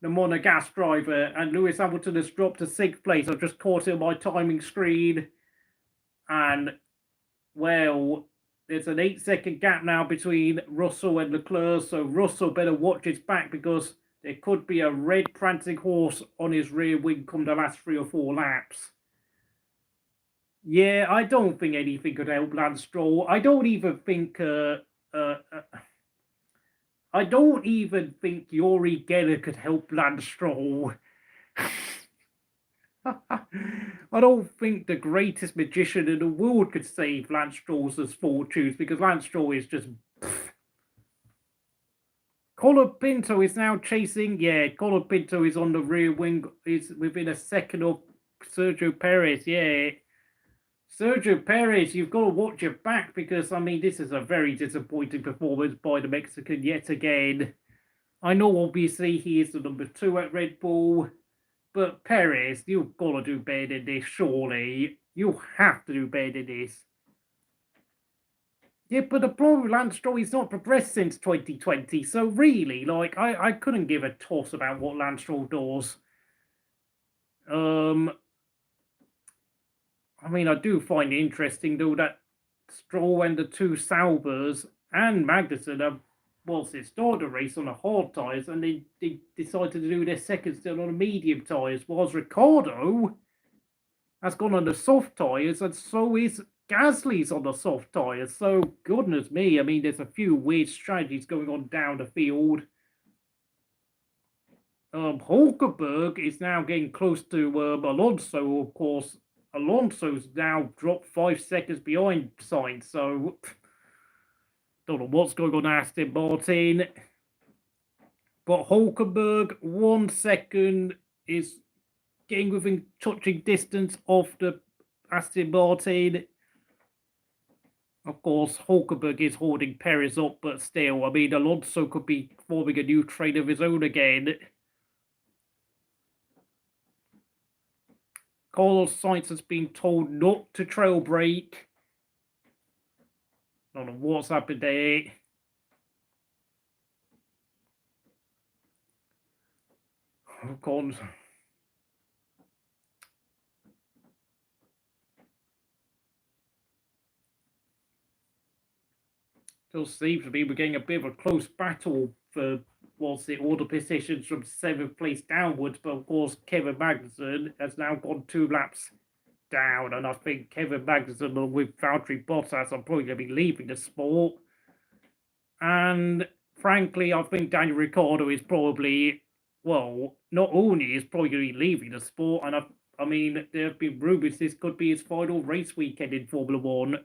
the Monegasque driver. And Lewis Hamilton has dropped to 6th place. I've just caught it on my timing screen. And, well, there's an 8-second gap now between Russell and Leclerc. So Russell better watch his back, because there could be a red prancing horse on his rear wing come the last 3 or 4 laps. Yeah, I don't think anything could help Lance Stroll. I don't even think Yuri Geller could help Lance Stroll. I don't think the greatest magician in the world could save Lance Stroll's fortunes, because Lance Stroll is just... Colin Pinto is now chasing. Yeah, Colin Pinto is on the rear wing. Is within a second of Sergio Perez. Yeah. Sergio Perez, you've got to watch your back, because, I mean, this is a very disappointing performance by the Mexican yet again. I know, obviously, he is the number 2 at Red Bull, but Perez, you've got to do better than this, surely. You have to do better than this. Yeah, but the problem with Lance Stroll, he's not progressed since 2020, so really, like, I couldn't give a toss about what Lance Stroll does. I mean, I do find it interesting, though, that Stroll and the 2 Saubers and Magnussen have, started a race on the hard tyres, and they decided to do their second still on the medium tyres, whilst Ricciardo has gone on the soft tyres, and so is Gasly's on the soft tyres. So, goodness me, I mean, there's a few weird strategies going on down the field. Hulkenberg is now getting close to Alonso, of course. Alonso's now dropped 5 seconds behind Sainz, so don't know what's going on Aston Martin. But Hulkenberg, 1 second, is getting within touching distance of the Aston Martin. Of course, Hulkenberg is holding Perez up, but still, I mean, Alonso could be forming a new train of his own again. Carlos Sainz has been told not to trail brake. Don't know what's happened there. Ocon. Still seems to be we're getting a bit of a close battle for all the positions from 7th place downwards, but of course Kevin Magnussen has now gone 2 laps down, and I think Kevin Magnussen, along with Valtteri Bottas, are probably going to be leaving the sport. And frankly, I think Daniel Ricciardo is probably, not only is probably going to be leaving the sport, and I mean, there have been rumours this could be his final race weekend in Formula One.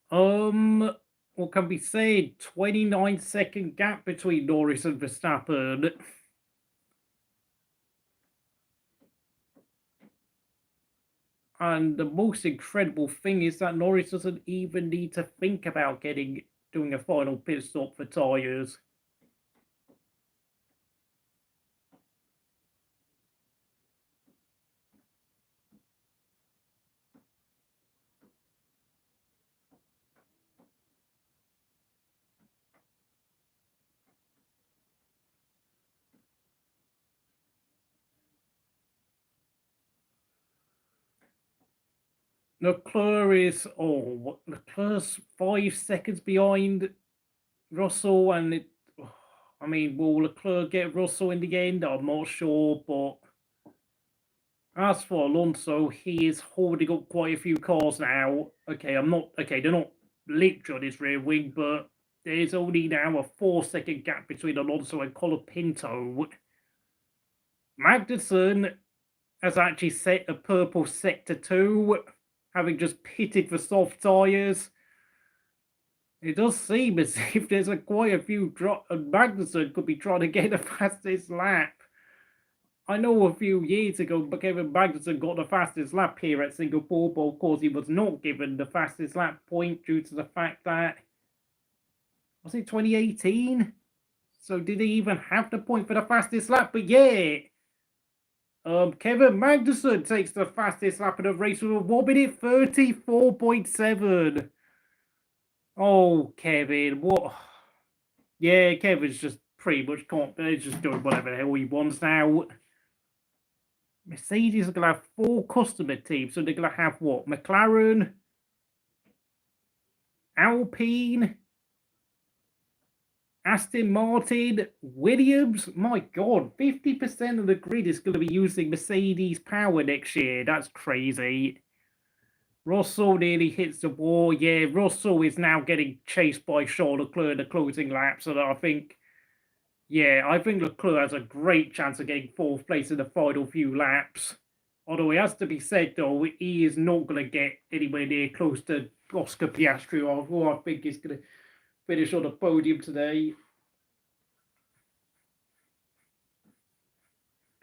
What can be said? 29-second gap between Norris and Verstappen. And the most incredible thing is that Norris doesn't even need to think about doing a final pit stop for tyres. Leclerc's 5 seconds behind Russell, and will Leclerc get Russell in the end? I'm not sure, but as for Alonso, he is holding up quite a few cars now. They're not literally on his rear wing, but there's only now a 4-second gap between Alonso and Colapinto. Magnussen has actually set a purple sector 2, having just pitted for soft tyres. It does seem as if there's quite a few and Magnussen could be trying to get the fastest lap. I know a few years ago, Kevin Magnussen got the fastest lap here at Singapore, but of course he was not given the fastest lap point due to the fact that, was it 2018? So did he even have the point for the fastest lap? But yeah, Kevin Magnussen takes the fastest lap of the race with a 1 minute 34.7. Oh, Kevin, what? Yeah, Kevin's just pretty much he's just doing whatever the hell he wants now. Mercedes are going to have 4 customer teams, so they're going to have what? McLaren, Alpine, Aston Martin, Williams. My God, 50% of the grid is going to be using Mercedes power next year. That's crazy. Russell nearly hits the wall. Yeah, Russell is now getting chased by Charles Leclerc in the closing lap, so that I think Leclerc has a great chance of getting 4th place in the final few laps. Although it has to be said, though, he is not going to get anywhere near close to Oscar Piastri, who I think is going to finish on the podium today.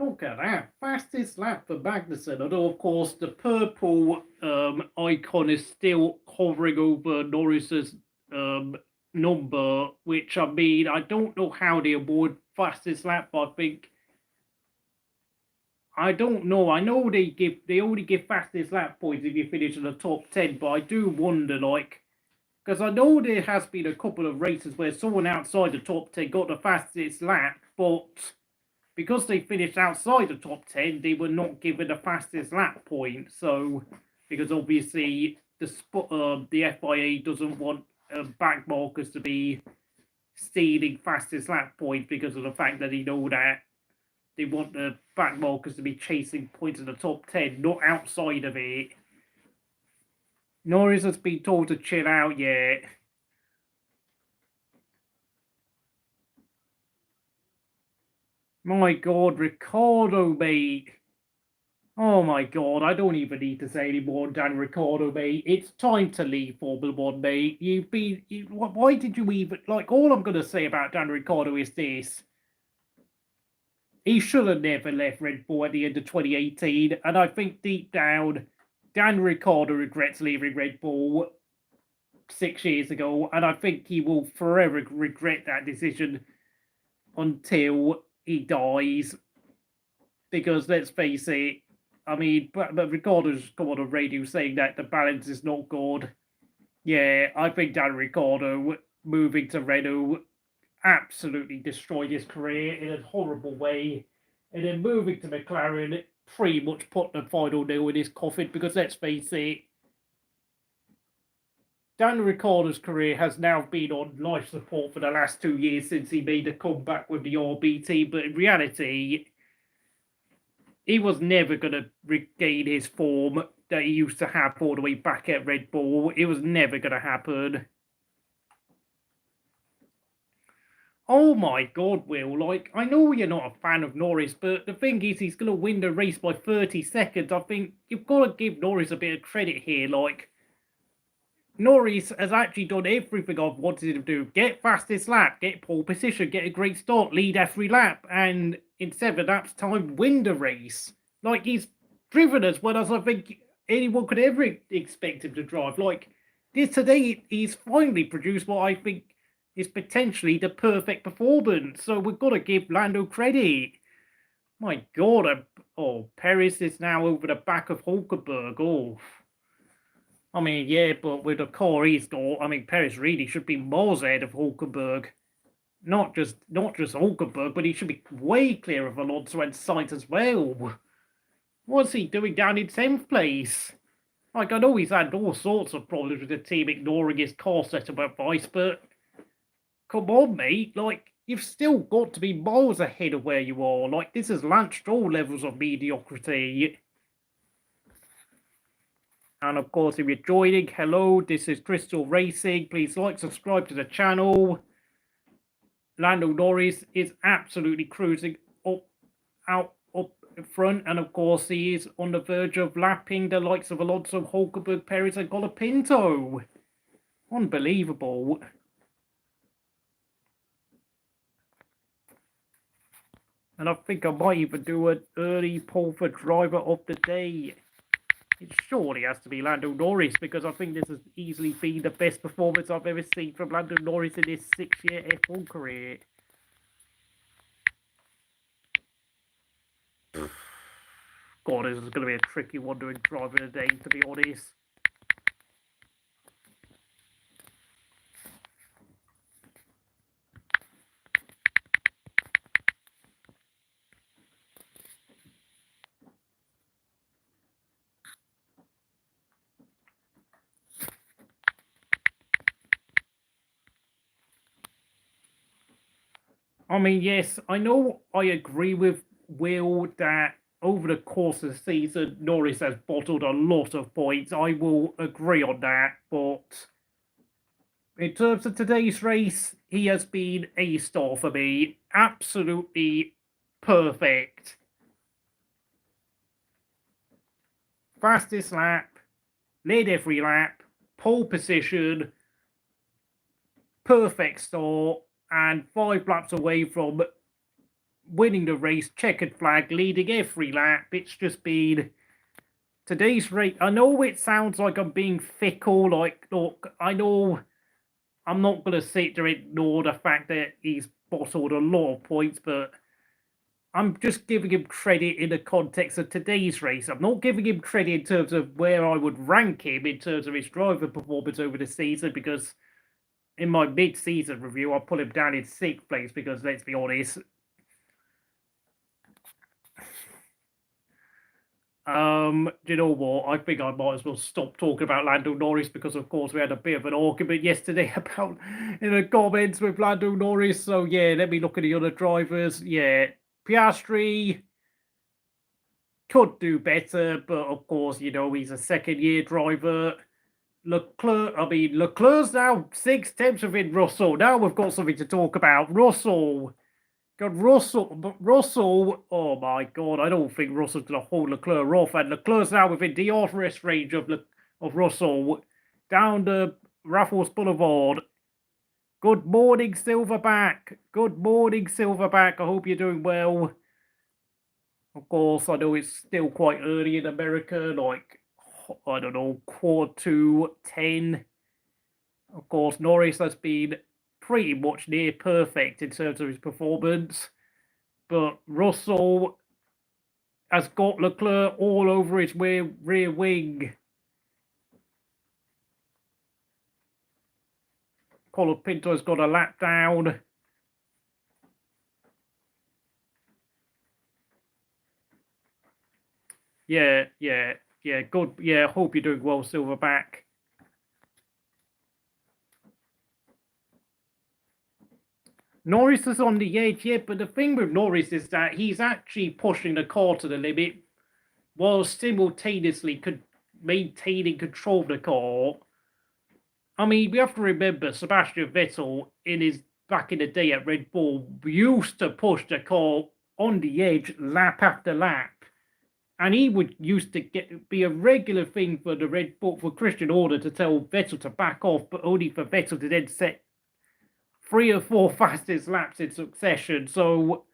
Look at that. Fastest lap for Magnussen. Although, of course, the purple icon is still hovering over Norris's number, which I don't know how they award fastest lap, but I don't know. I know they only give fastest lap points if you finish in the top 10, but I do wonder, because I know there has been a couple of races where someone outside the top 10 got the fastest lap, but because they finished outside the top 10, they were not given the fastest lap point. So, because obviously the FIA doesn't want back markers to be stealing fastest lap points because of the fact that they know that they want the back markers to be chasing points in the top 10, not outside of it. Norris has been told to chill out yet. My God, Ricciardo, mate. Oh my God, I don't even need to say any more than Ricciardo, mate. It's time to leave Formula 1, mate. Why did you even, all I'm going to say about Dan Ricciardo is this. He should have never left Red Bull at the end of 2018, and I think deep down, Dan Ricciardo regrets leaving Red Bull 6 years ago, and I think he will forever regret that decision until he dies. Because let's face it, but Ricciardo's come on the radio saying that the balance is not good. Yeah, I think Dan Ricciardo moving to Renault absolutely destroyed his career in a horrible way. And then moving to McLaren pretty much put the final nail in his coffin, because let's face it, Dan Ricciardo's career has now been on life support for the last 2 years since he made a comeback with the RBT, but in reality, he was never going to regain his form that he used to have all the way back at Red Bull. It was never going to happen. Oh my God, Will. I know you're not a fan of Norris, but the thing is, he's going to win the race by 30 seconds. I think you've got to give Norris a bit of credit here. Norris has actually done everything I've wanted him to do. Get fastest lap, get pole position, get a great start, lead every lap, and in 7 laps time, win the race. Like, he's driven as well as I think anyone could ever expect him to drive. Like, this today, he's finally produced what I think is potentially the perfect performance. So we've got to give Lando credit. My God, Perez is now over the back of Hulkenberg. Oh, I mean, yeah, but with the car he's got, I mean, Perez really should be miles ahead of Hulkenberg. Not just Hulkenberg, but he should be way clear of Alonso and Sainz as well. What's he doing down in 10th place? Like, I know he's had all sorts of problems with the team ignoring his car setup at Vries, but come on, mate. Like, you've still got to be miles ahead of where you are. Like, this is Lance Stroll levels of mediocrity. And of course, if you're joining, hello, this is Crystal Racing. Please like, subscribe to the channel. Lando Norris is absolutely cruising up front, and of course, he is on the verge of lapping the likes of Alonso, Hulkenberg, Perez, and Colapinto. Unbelievable. And I think I might even do an early poll for driver of the day. It surely has to be Lando Norris, because I think this has easily been the best performance I've ever seen from Lando Norris in his 6-year F1 career. God, this is going to be a tricky one doing driver of the day, to be honest. I mean, yes, I know I agree with Will that over the course of the season, Norris has bottled a lot of points. I will agree on that, but in terms of today's race, he has been a star for me. Absolutely perfect. Fastest lap, led every lap, pole position, perfect start, and 5 laps away from winning the race, checkered flag, leading every lap. It's just been today's race. I know it sounds like I'm being fickle. Like, look, I know I'm not going to sit there and ignore the fact that he's bottled a lot of points, but I'm just giving him credit in the context of today's race. I'm not giving him credit in terms of where I would rank him in terms of his driver performance over the season, because in my mid-season review, I'll put him down in 6th place because, let's be honest, do you know what? I think I might as well stop talking about Lando Norris, because, of course, we had a bit of an argument yesterday about in the comments with Lando Norris. So, yeah, let me look at the other drivers. Yeah, Piastri could do better, but, of course, you know, he's a second-year driver. Leclerc's now 6 tenths within Russell. Now we've got something to talk about. Russell, oh my God, I don't think Russell's going to hold Leclerc off. And Leclerc's now within DRS range of Russell. Down the Raffles Boulevard. Good morning, Silverback. Good morning, Silverback. I hope you're doing well. Of course, I know it's still quite early in America, like, I don't know, 4:10. Of course, Norris has been pretty much near perfect in terms of his performance, but Russell has got Leclerc all over his rear wing. Colapinto's got a lap down. Yeah, good. Yeah, hope you're doing well, Silverback. Norris is on the edge, yeah, but the thing with Norris is that he's actually pushing the car to the limit while simultaneously maintaining control of the car. I mean, we have to remember Sebastian Vettel back in the day at Red Bull used to push the car on the edge lap after lap. And he would used to be a regular thing for the Red Bull, for Christian Horner to tell Vettel to back off, but only for Vettel to then set 3 or 4 fastest laps in succession. So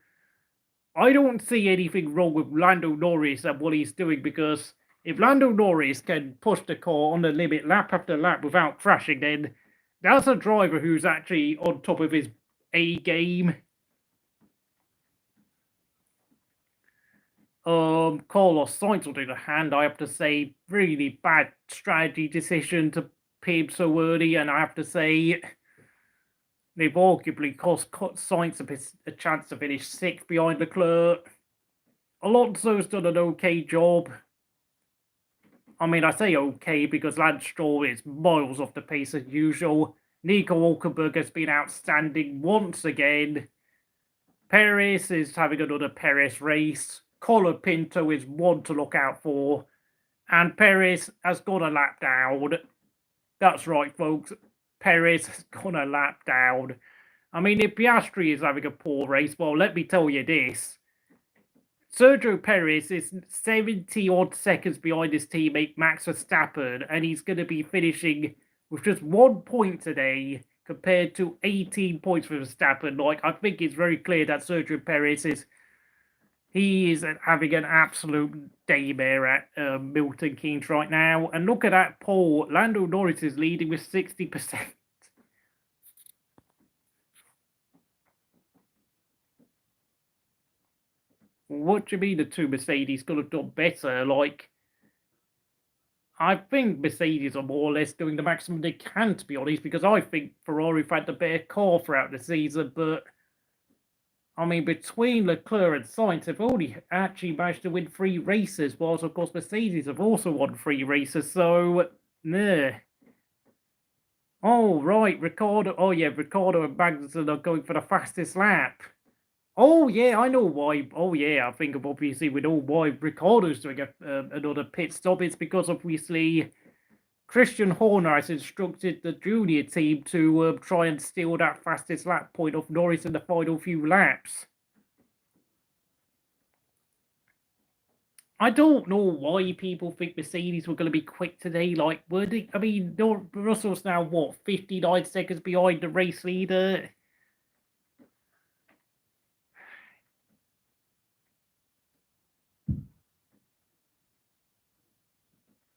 I don't see anything wrong with Lando Norris and what he's doing, because if Lando Norris can push the car on the limit lap after lap without crashing, then that's a driver who's actually on top of his A game. Carlos Sainz, on the other hand, I have to say, really bad strategy decision to pit him so early, and I have to say, they've arguably cost Sainz a chance to finish 6th behind Leclerc. Alonso's done an okay job. I mean, I say okay because Lance Stroll is miles off the pace as usual. Nico Hulkenberg has been outstanding once again. Perez is having another Perez race. Colin Pinto is one to look out for. And Perez has gone a lap down. That's right, folks. Perez has gone a lap down. I mean, if Piastri is having a poor race, well, let me tell you this. Sergio Perez is 70-odd seconds behind his teammate Max Verstappen, and he's going to be finishing with just 1 point today compared to 18 points for Verstappen. Like, I think it's very clear that Sergio Perez is having an absolute daymare at Milton Keynes right now. And look at that pole. Lando Norris is leading with 60%. What do you mean the two Mercedes could have done better? Like, I think Mercedes are more or less doing the maximum they can, to be honest, because I think Ferrari have had the better car throughout the season. But, I mean, between Leclerc and Sainz, they've only actually managed to win 3 races, whilst, of course, Mercedes have also won 3 races. So, nah. Oh, right, Ricciardo. Oh, yeah, Ricciardo and Magnussen are going for the fastest lap. Oh, yeah, I know why. Oh, yeah, I think obviously we know why Ricciardo's doing another pit stop. It's because obviously Christian Horner has instructed the junior team to try and steal that fastest lap point off Norris in the final few laps. I don't know why people think Mercedes were going to be quick today. Like, were they? I mean, Russell's now, what, 59 seconds behind the race leader?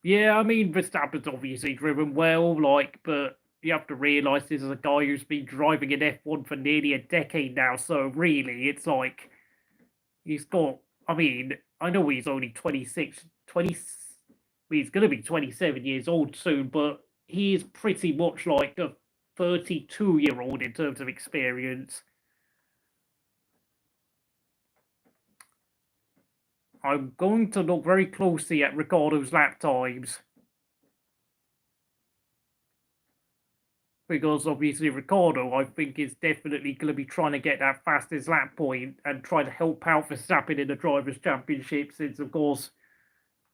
Yeah, I mean, Verstappen's obviously driven well, like, but you have to realise this is a guy who's been driving in F1 for nearly a decade now, so really, it's like, he's got, I mean, I know he's only 26, he's going to be 27 years old soon, but he is pretty much like a 32-year-old in terms of experience. I'm going to look very closely at Ricciardo's lap times. Because obviously Ricciardo, I think, is definitely going to be trying to get that fastest lap point and try to help out Verstappen in the Drivers' Championship, since, of course,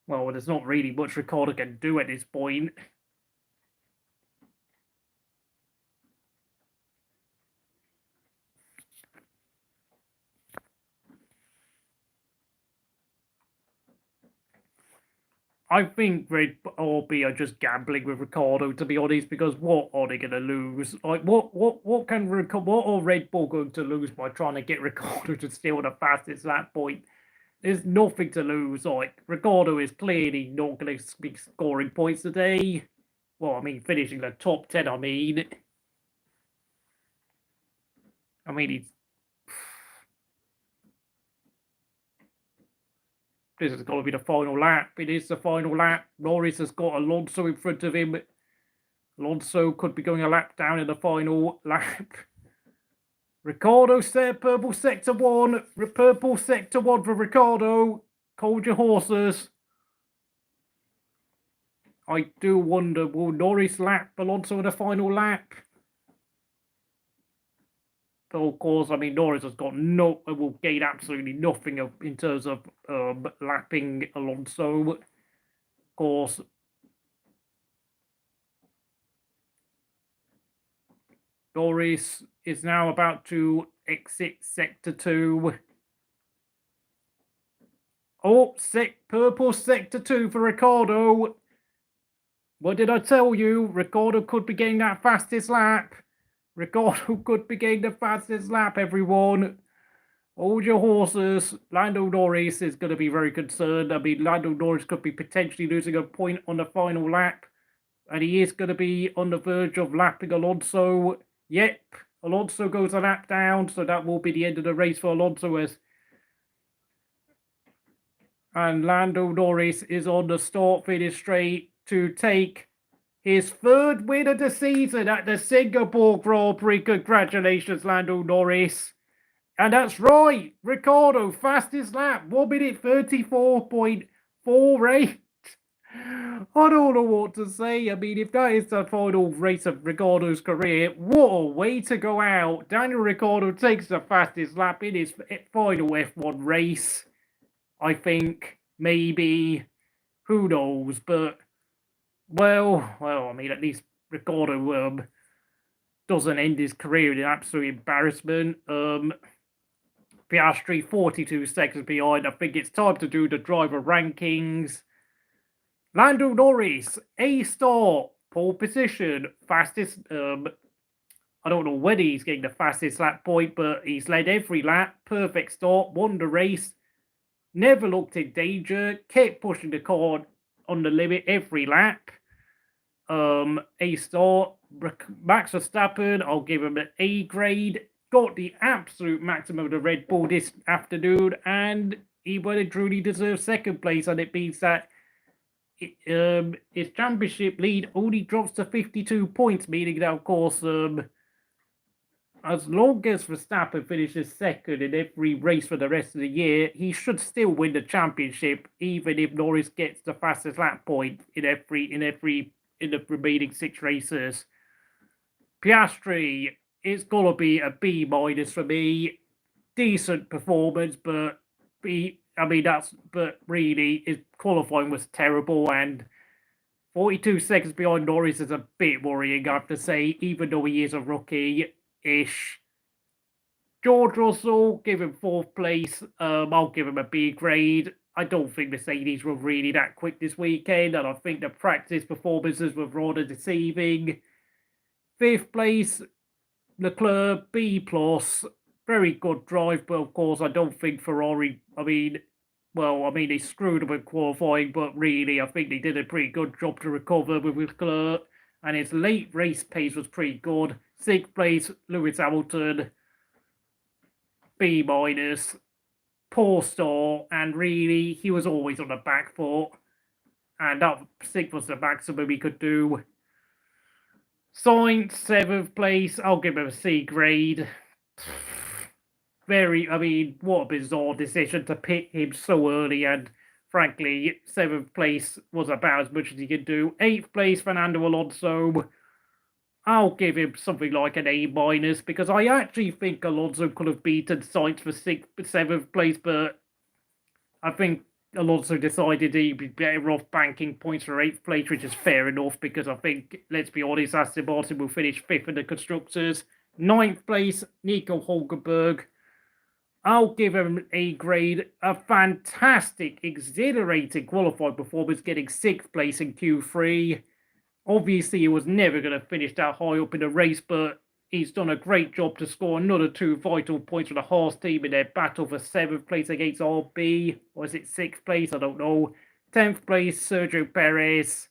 well, there's not really much Ricciardo can do at this point. I think Red Bull are just gambling with Ricciardo, to be honest, because what are they going to lose? Like, what are Red Bull going to lose by trying to get Ricciardo to steal the fastest lap point? There's nothing to lose. Like, Ricciardo is clearly not going to be scoring points today. Well, I mean, finishing the top 10, I mean, he's... This is going to be the final lap. It is the final lap. Norris has got Alonso in front of him. Alonso could be going a lap down in the final lap. Ricciardo said purple sector 1. Purple sector 1 for Ricciardo. Hold your horses. I do wonder, will Norris lap Alonso in the final lap? But of course, I mean, Norris has got will gain absolutely nothing in terms of lapping Alonso. Of course, Norris is now about to exit Sector 2. Oh, purple sector 2 for Ricciardo. What did I tell you? Ricciardo could be getting that fastest lap. Ricciardo could be getting the fastest lap, everyone. Hold your horses. Lando Norris is going to be very concerned. I mean, Lando Norris could be potentially losing a point on the final lap. And he is going to be on the verge of lapping Alonso. Yep, Alonso goes a lap down. So that will be the end of the race for Alonso. And Lando Norris is on the start-finish straight to take his third win of the season at the Singapore Grand Prix. Congratulations, Lando Norris. And that's right, Ricciardo, fastest lap, 1 minute 34.48. I don't know what to say. I mean, if that is the final race of Ricciardo's career, what a way to go out. Daniel Ricciardo takes the fastest lap in his final F1 race. I think, maybe, who knows, but, well, I mean, at least Ricciardo doesn't end his career in an absolute embarrassment. Piastri 42 seconds behind. I think it's time to do the driver rankings. Lando Norris, A star, pole position, fastest. I don't know when he's getting the fastest lap point, but he's led every lap. Perfect start, won the race. Never looked in danger. Kept pushing the car on the limit every lap. A star. Max Verstappen, I'll give him an A grade. Got the absolute maximum of the Red Bull this afternoon, and he well and truly deserves second place, and it means that his championship lead only drops to 52 points, meaning that, of course, as long as Verstappen finishes second in every race for the rest of the year, he should still win the championship, even if Norris gets the fastest lap point in the remaining 6 races. Piastri, it's gonna be a B- for me. Decent performance, but really his qualifying was terrible, and 42 seconds behind Norris is a bit worrying, I have to say, even though he is a rookie-ish. George Russell, give him 4th place. I'll give him a B grade. I don't think Mercedes were really that quick this weekend, and I think the practice performances were rather deceiving. 5th place, Leclerc, B+. Very good drive, but of course, I don't think Ferrari, they screwed up in qualifying, but really, I think they did a pretty good job to recover with Leclerc, and his late race pace was pretty good. 6th place, Lewis Hamilton, B-. Poor start, and really, he was always on the back foot, and that 6th was the maximum he could do. Sainz, 7th place, I'll give him a C grade. What a bizarre decision to pit him so early, and frankly, 7th place was about as much as he could do. 8th place, Fernando Alonso. I'll give him something like an A-, because I actually think Alonso could have beaten Sainz for 7th place, but I think Alonso decided he'd be better off banking points for 8th place, which is fair enough, because I think, let's be honest, Aston Martin will finish 5th in the Constructors. 9th place, Nico Hulkenberg. I'll give him an A grade. A fantastic, exhilarating qualifying performance, getting 6th place in Q3. Obviously, he was never going to finish that high up in the race, but he's done a great job to score another 2 vital points for the Haas team in their battle for 7th place against RB. Or is it 6th place? I don't know. 10th place, Sergio Perez.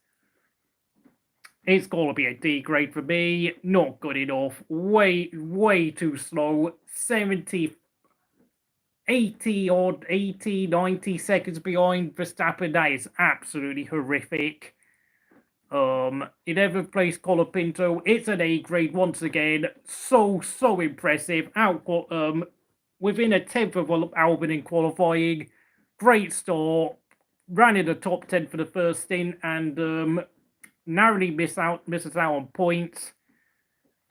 It's going to be a D grade for me. Not good enough. Way too slow. 80, 90 seconds behind Verstappen. That is absolutely horrific. 11th place, Colapinto. It's an A grade once again. So impressive. Within a 10th of Albon in qualifying. Great start. Ran in the top 10 for the first stint, and narrowly misses out on points.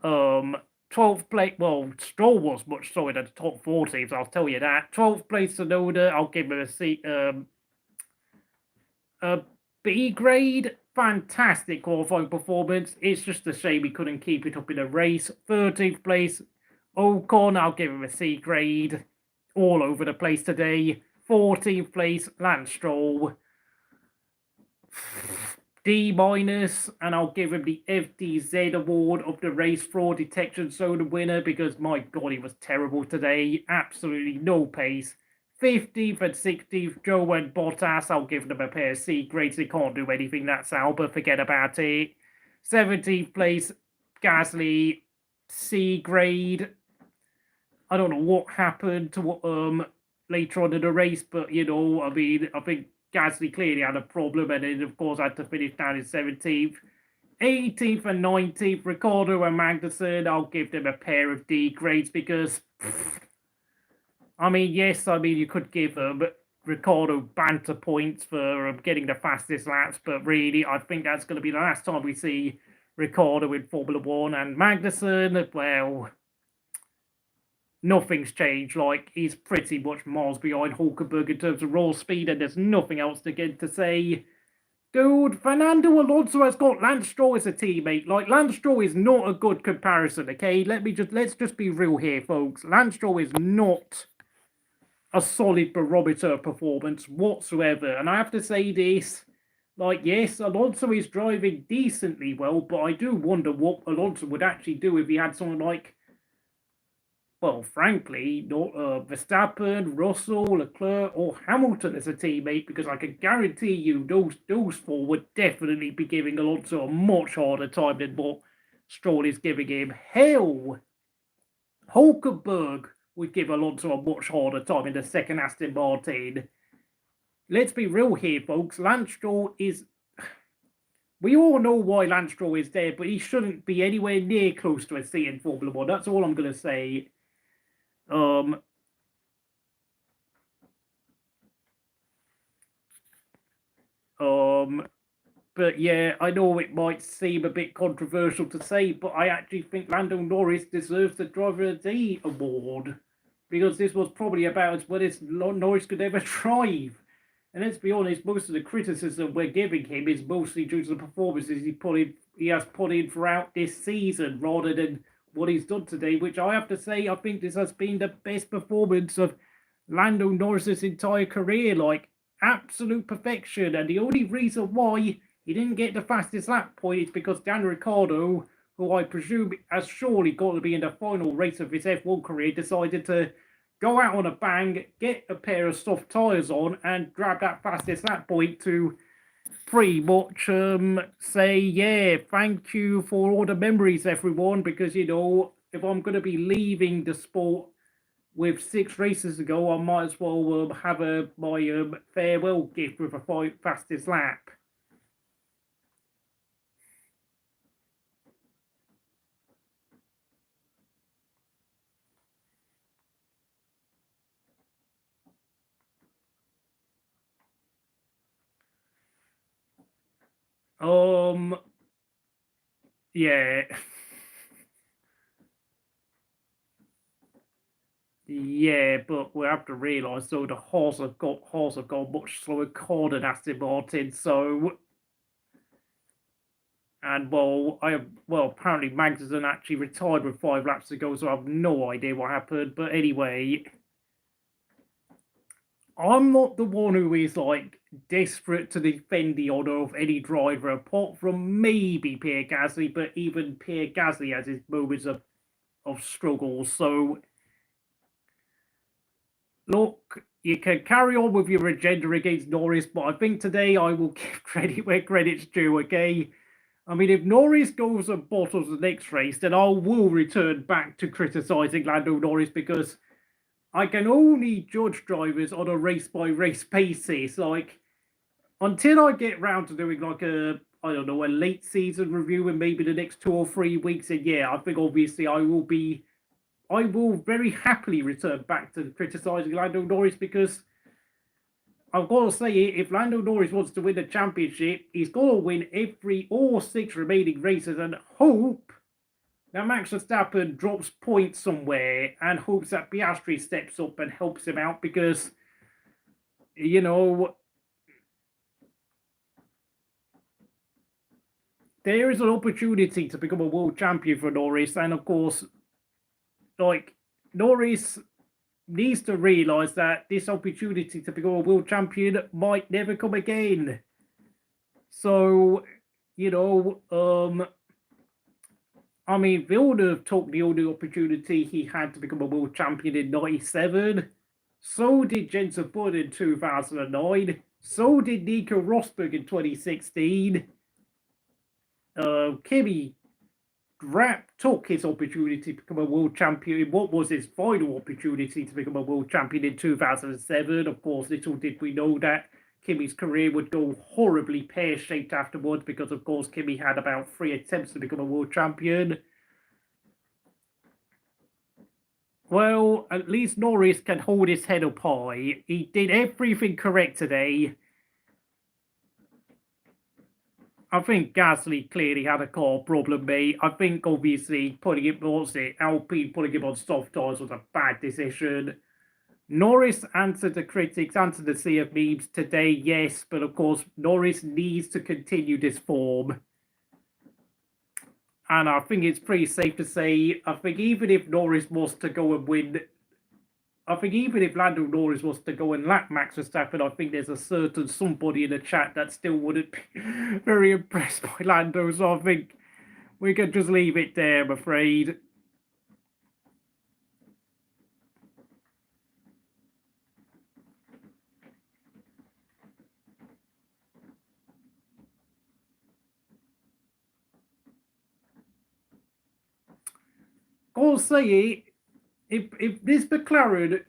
12th place, Stroll was much slower than the top 4 teams, I'll tell you that. 12th place, Tsunoda, I'll give him a B grade. Fantastic qualifying performance. It's just a shame he couldn't keep it up in a race. 13th place, Ocon, I'll give him a C grade. All over the place today. 14th place, Lance Stroll. D-, and I'll give him the FDZ award of the race fraud detection zone winner because, my God, he was terrible today. Absolutely no pace. 15th and 16th, Zhou and Bottas. I'll give them a pair of C grades. They can't do anything. That's Alba. Forget about it. 17th place, Gasly. C grade. I don't know what happened to later on in the race, but, you know, I mean, I think Gasly clearly had a problem, and then, of course, had to finish down in 17th. 18th and 19th, Ricciardo and Magnussen. I'll give them a pair of D grades because, I mean, yes, I mean, you could give them Ricciardo banter points for getting the fastest laps, but really, I think that's going to be the last time we see Ricciardo in Formula One. And Magnussen, well, nothing's changed. Like, he's pretty much miles behind Hulkenberg in terms of raw speed, and there's nothing else to say. Dude, Fernando Alonso has got Lance Stroll as a teammate. Like, Lance Stroll is not a good comparison, okay? Let's just be real here, folks. Lance Stroll is not a solid barometer of performance whatsoever. And I have to say this, like, yes, Alonso is driving decently well, but I do wonder what Alonso would actually do if he had someone like, well, frankly, not Verstappen, Russell, Leclerc, or Hamilton as a teammate, because I can guarantee you those four would definitely be giving Alonso a much harder time than what Stroll is giving him. Hell, Hulkenberg would give Alonso a much harder time in the second Aston Martin. Let's be real here, folks. Lance Stroll is... We all know why Lance Stroll is there, but he shouldn't be anywhere near close to a seat in Formula 1. That's all I'm going to say. But yeah, I know it might seem a bit controversial to say, but I actually think Lando Norris deserves the Driver of the Day award because this was probably about as well as Norris could ever drive. And let's be honest, most of the criticism we're giving him is mostly due to the performances he has put in throughout this season rather than what he's done today, which I have to say, I think this has been the best performance of Lando Norris's entire career. Like, absolute perfection. And the only reason why he didn't get the fastest lap point is because Daniel Ricciardo, who I presume has surely got to be in the final race of his F1 career, decided to go out on a bang, get a pair of soft tyres on, and grab that fastest lap point to pretty much say, yeah, thank you for all the memories, everyone, because, you know, if I'm going to be leaving the sport with 6 races to go, I might as well have my farewell gift with a fastest lap. Yeah. Yeah, but we have to realise, though, the Haas have got a much slower car than Aston Martin, so... And, well, apparently Magnussen actually retired with 5 laps to go, so I have no idea what happened. But anyway, I'm not the one who is, like, desperate to defend the honour of any driver, apart from maybe Pierre Gasly, but even Pierre Gasly has his moments of struggle, so... Look, you can carry on with your agenda against Norris, but I think today I will give credit where credit's due, okay? I mean, if Norris goes and Bottas the next race, then I will return back to criticising Lando Norris because I can only judge drivers on a race-by-race basis. Like, until I get round to doing like a late season review in maybe the next 2 or 3 weeks, and yeah, I think obviously I will very happily return back to criticising Lando Norris because I've got to say, if Lando Norris wants to win the championship, he's got to win all 6 remaining races and hope that Max Verstappen drops points somewhere and hopes that Piastri steps up and helps him out because, you know, there is an opportunity to become a world champion for Norris. And of course, like, Norris needs to realise that this opportunity to become a world champion might never come again. So, I mean, Villeneuve took the only opportunity he had to become a world champion in '97. So did Jensen Button in 2009. So did Nico Rosberg in 2016. Kimi took his opportunity to become a world champion. What was his final opportunity to become a world champion in 2007? Of course, little did we know that Kimi's career would go horribly pear-shaped afterwards because, of course, Kimi had about 3 attempts to become a world champion. Well, at least Norris can hold his head up high. He did everything correct today. I think Gasly clearly had a car problem, mate. I think, obviously, Alpine putting him on soft tyres was a bad decision. Norris answered the critics, answered the sea of memes today, yes, but of course, Norris needs to continue this form. And I think it's pretty safe to say, I think even if Norris was to go and win, I think even if Lando Norris was to go and lap Max Verstappen, I think there's a certain somebody in the chat that still wouldn't be very impressed by Lando, so I think we could just leave it there, I'm afraid. I'll say it, if this McLaren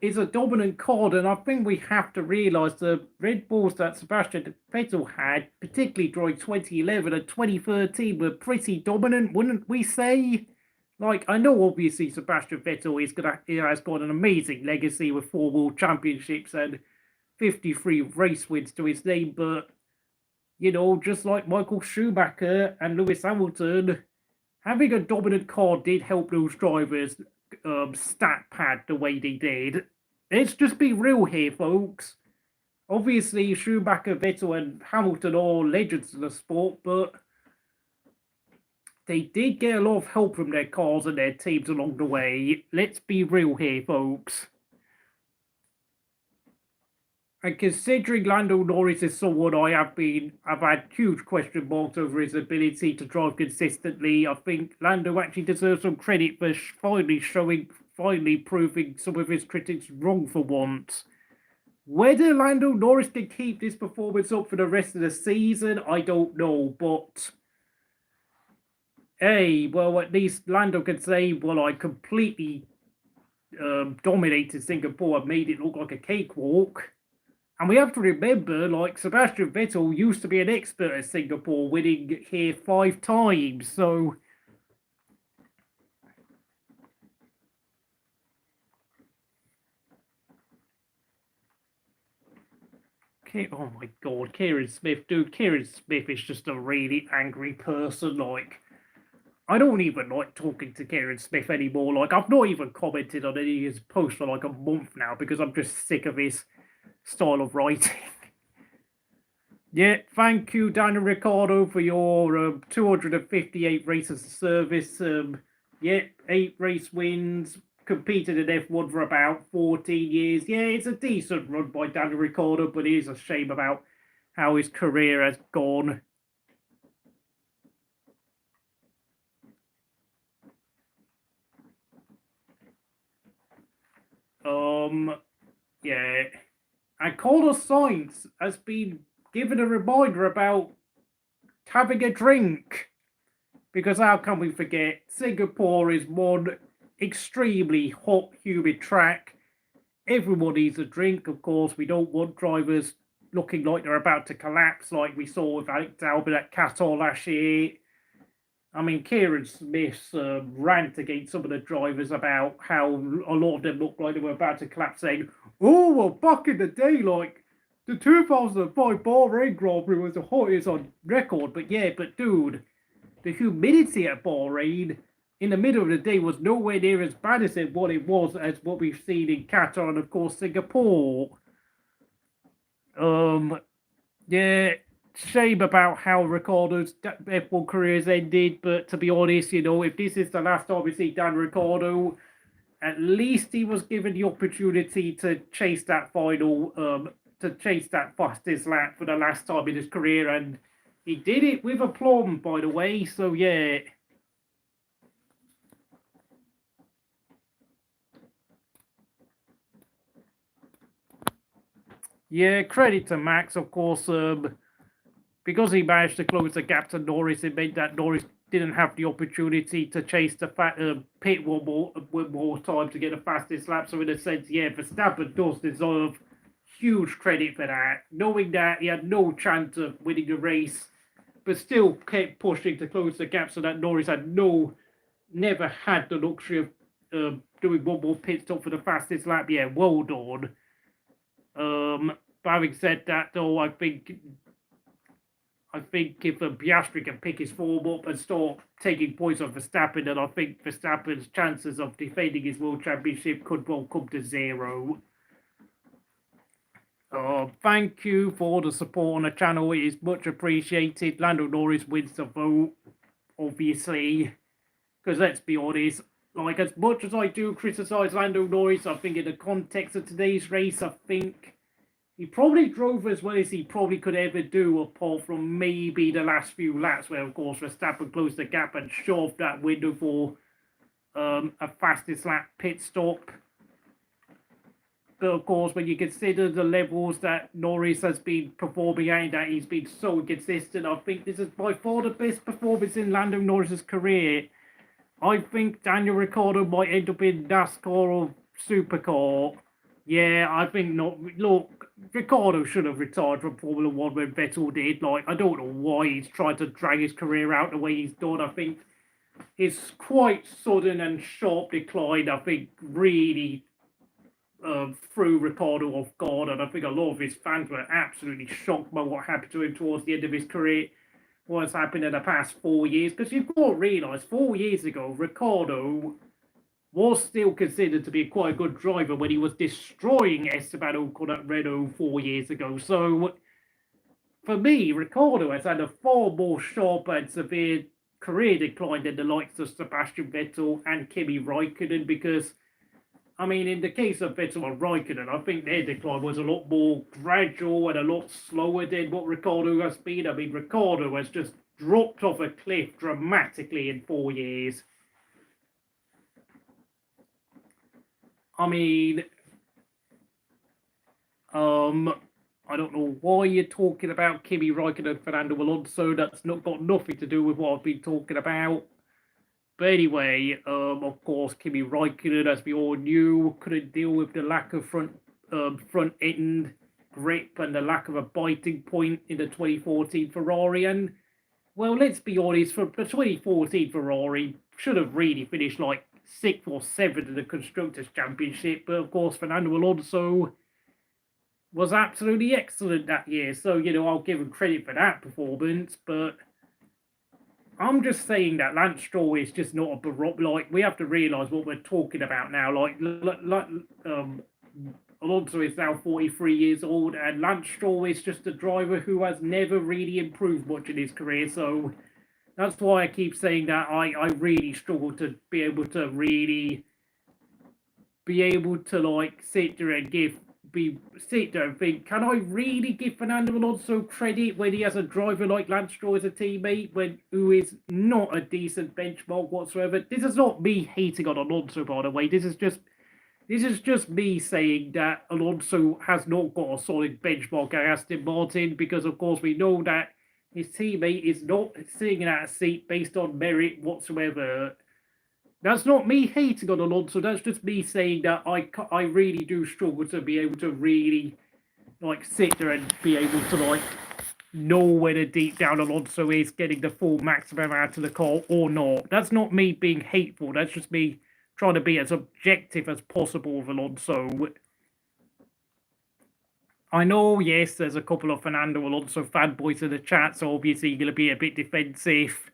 is a dominant car, then I think we have to realise the Red Bulls that Sebastian Vettel had, particularly during 2011 and 2013, were pretty dominant, wouldn't we say? Like, I know obviously Sebastian Vettel has got an amazing legacy with 4 World Championships and 53 race wins to his name, but, just like Michael Schumacher and Lewis Hamilton, having a dominant car did help those drivers stat pad the way they did. Let's just be real here, folks. Obviously, Schumacher, Vettel, and Hamilton are legends in the sport, but they did get a lot of help from their cars and their teams along the way. Let's be real here, folks. And considering Lando Norris is someone I've had huge question marks over his ability to drive consistently, I think Lando actually deserves some credit for finally proving some of his critics wrong for once. Whether Lando Norris can keep this performance up for the rest of the season, I don't know, but hey, well, at least Lando can say, well, I completely dominated Singapore and made it look like a cakewalk. And we have to remember, like, Sebastian Vettel used to be an expert at Singapore, winning here 5 times, so... Okay, oh my god, Kieran Smith, dude, Kieran Smith is just a really angry person, like... I don't even like talking to Kieran Smith anymore, like, I've not even commented on any of his posts for like a month now, because I'm just sick of his style of writing. Yeah, thank you, Daniel Ricciardo, for your 258 races of service. 8 race wins, competed in F1 for about 14 years. Yeah, it's a decent run by Daniel Ricciardo, but it is a shame about how his career has gone. Yeah. And Carlos Sainz has been given a reminder about having a drink. Because how can we forget? Singapore is one extremely hot, humid track. Everyone needs a drink, of course. We don't want drivers looking like they're about to collapse, like we saw with Alex Albon at Qatar last year. I mean, Kieran Smith's rant against some of the drivers about how a lot of them looked like they were about to collapse, saying, oh, well, back in the day, like, the 2005 Bahrain Grand Prix was the hottest on record. But yeah, but dude, the humidity at Bahrain in the middle of the day was nowhere near as bad as what it was as what we've seen in Qatar and, of course, Singapore. Yeah, shame about how Ricciardo's F1 career has ended, but to be honest, if this is the last time we see Dan Ricciardo, at least he was given the opportunity to chase that final, to chase that fastest lap for the last time in his career, and he did it with aplomb, by the way. So yeah. Yeah, credit to Max, of course. Because he managed to close the gap to Norris, it meant that Norris didn't have the opportunity to chase the pit one more time to get the fastest lap. So in a sense, yeah, Verstappen does deserve huge credit for that, knowing that he had no chance of winning the race, but still kept pushing to close the gap so that Norris had never had the luxury of doing one more pit stop for the fastest lap. Yeah, well done. But having said that, though, I think if Piastri can pick his form up and start taking points off Verstappen, then I think Verstappen's chances of defending his World Championship could well come to zero. Thank you for all the support on the channel. It is much appreciated. Lando Norris wins the vote, obviously, because let's be honest, like, as much as I do criticise Lando Norris, I think in the context of today's race, I think he probably drove as well as he probably could ever do, apart from maybe the last few laps where, of course, Verstappen closed the gap and shoved that window for a fastest lap pit stop. But, of course, when you consider the levels that Norris has been performing at, that he's been so consistent, I think this is by far the best performance in Lando Norris's career. I think Daniel Ricciardo might end up in NASCAR or Supercar. Yeah, I think not. Look, Ricciardo should have retired from Formula 1 when Vettel did. Like, I don't know why he's trying to drag his career out the way he's done. I think his quite sudden and sharp decline, I think, really threw Ricciardo off guard. And I think a lot of his fans were absolutely shocked by what happened to him towards the end of his career. What's happened in the past 4 years. Because you've got to realise, 4 years ago, Ricciardo was still considered to be quite a good driver when he was destroying Esteban Ocon at Renault 4 years ago. So, for me, Ricciardo has had a far more sharp and severe career decline than the likes of Sebastian Vettel and Kimi Raikkonen, because, I mean, in the case of Vettel and Raikkonen, I think their decline was a lot more gradual and a lot slower than what Ricciardo has been. I mean, Ricciardo has just dropped off a cliff dramatically in 4 years. I mean, I don't know why you're talking about Kimi Raikkonen and Fernando Alonso. That's not got nothing to do with what I've been talking about. But anyway, of course, Kimi Raikkonen, as we all knew, couldn't deal with the lack of front end grip and the lack of a biting point in the 2014 Ferrari. And, well, let's be honest, for the 2014 Ferrari should have really finished like 6th or 7th in the Constructors' Championship. But, of course, Fernando Alonso was absolutely excellent that year. So, you know, I'll give him credit for that performance. But I'm just saying that Lance Stroll is just not a barometer. Like, we have to realise what we're talking about now. Like Alonso is now 43 years old, and Lance Stroll is just a driver who has never really improved much in his career. So that's why I keep saying that I really struggle to be able to really like sit there and think, can I really give Fernando Alonso credit when he has a driver like Lance Stroll as a teammate, who is not a decent benchmark whatsoever? This is not me hating on Alonso, by the way. This is just me saying that Alonso has not got a solid benchmark at Aston Martin, because of course we know that his teammate is not sitting in that seat based on merit whatsoever. That's not me hating on Alonso. That's just me saying that I really do struggle to be able to really like sit there and be able to like know whether deep down Alonso is getting the full maximum out of the car or not. That's not me being hateful. That's just me trying to be as objective as possible with Alonso. I know, yes, there's a couple of Fernando Alonso fanboys in the chat, so obviously you're going to be a bit defensive.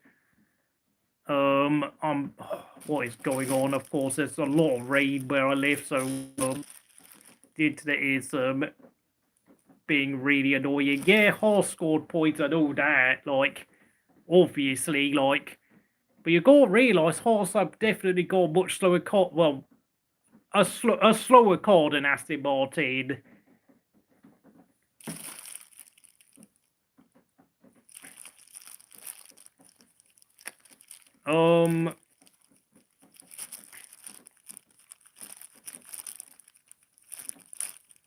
What is going on? Of course, there's a lot of rain where I live, so the internet is being really annoying. Yeah, Haas scored points, I know that, like, obviously, like, but you got to realise Haas have definitely got a much slower car. Well, a slower car than Aston Martin.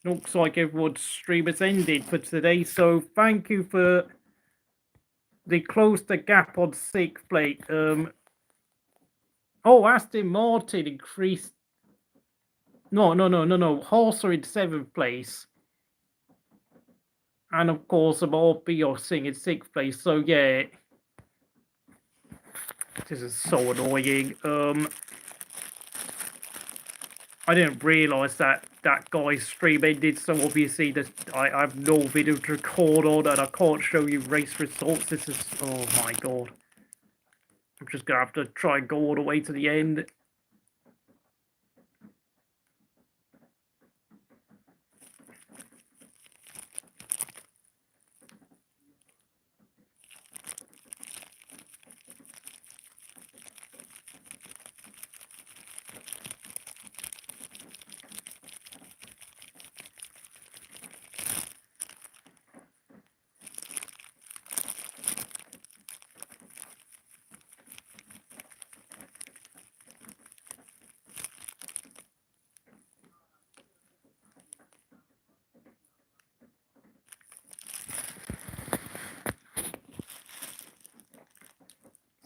Looks like everyone's stream has ended for today, so thank you for. They closed the gap on 6th place. Oh, Aston Martin increased. No. Haas are in 7th place. And of course, RB are sitting in 6th place. So yeah. This is so annoying. I didn't realise that guy's stream ended, so obviously I have no video to record on and I can't show you race results. This is, oh my god. I'm just going to have to try and go all the way to the end.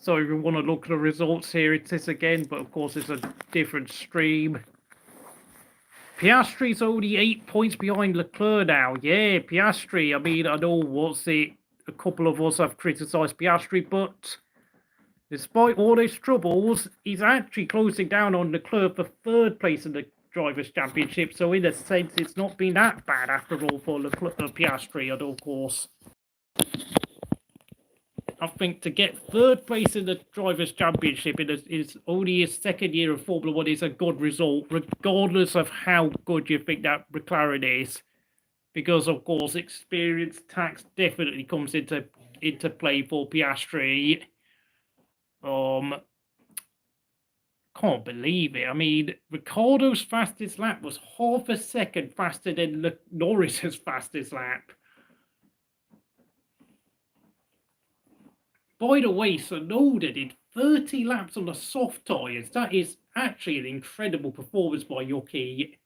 So if you want to look at the results here, it's this again, but of course it's a different stream. Piastri's only 8 points behind Leclerc now. Yeah, Piastri. I mean, I know a couple of us have criticised Piastri, but despite all his troubles, he's actually closing down on Leclerc for 3rd place in the Drivers' Championship. So in a sense, it's not been that bad after all for Piastri, and of course. I think to get 3rd place in the Drivers' Championship is only his 2nd year of Formula 1 is a good result, regardless of how good you think that McLaren is. Because, of course, experience tax definitely comes into play for Piastri. Can't believe it. I mean, Ricciardo's fastest lap was half a second faster than Norris's fastest lap. By the way, Tsunoda did 30 laps on the soft tyres. That is actually an incredible performance by Yuki.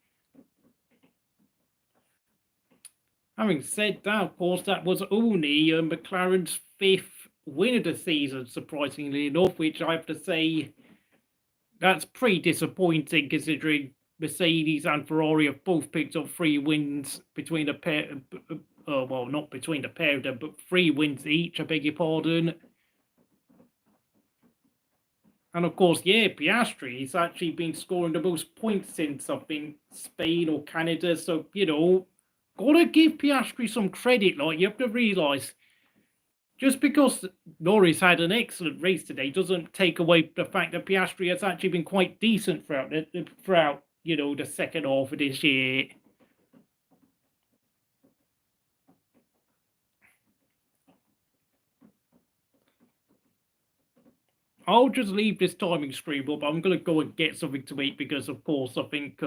Having said that, of course, that was only McLaren's 5th win of the season, surprisingly enough, which I have to say, that's pretty disappointing considering Mercedes and Ferrari have both picked up 3 wins between the pair. Well, not between the pair of them, but 3 wins each, I beg your pardon. And of course, yeah, Piastri, he's actually been scoring the most points since I've been Spain or Canada. So, you know, gotta give Piastri some credit. Like, you have to realise, just because Norris had an excellent race today doesn't take away the fact that Piastri has actually been quite decent throughout you know, the second half of this year. I'll just leave this timing screen up. I'm going to go and get something to eat because, of course, I think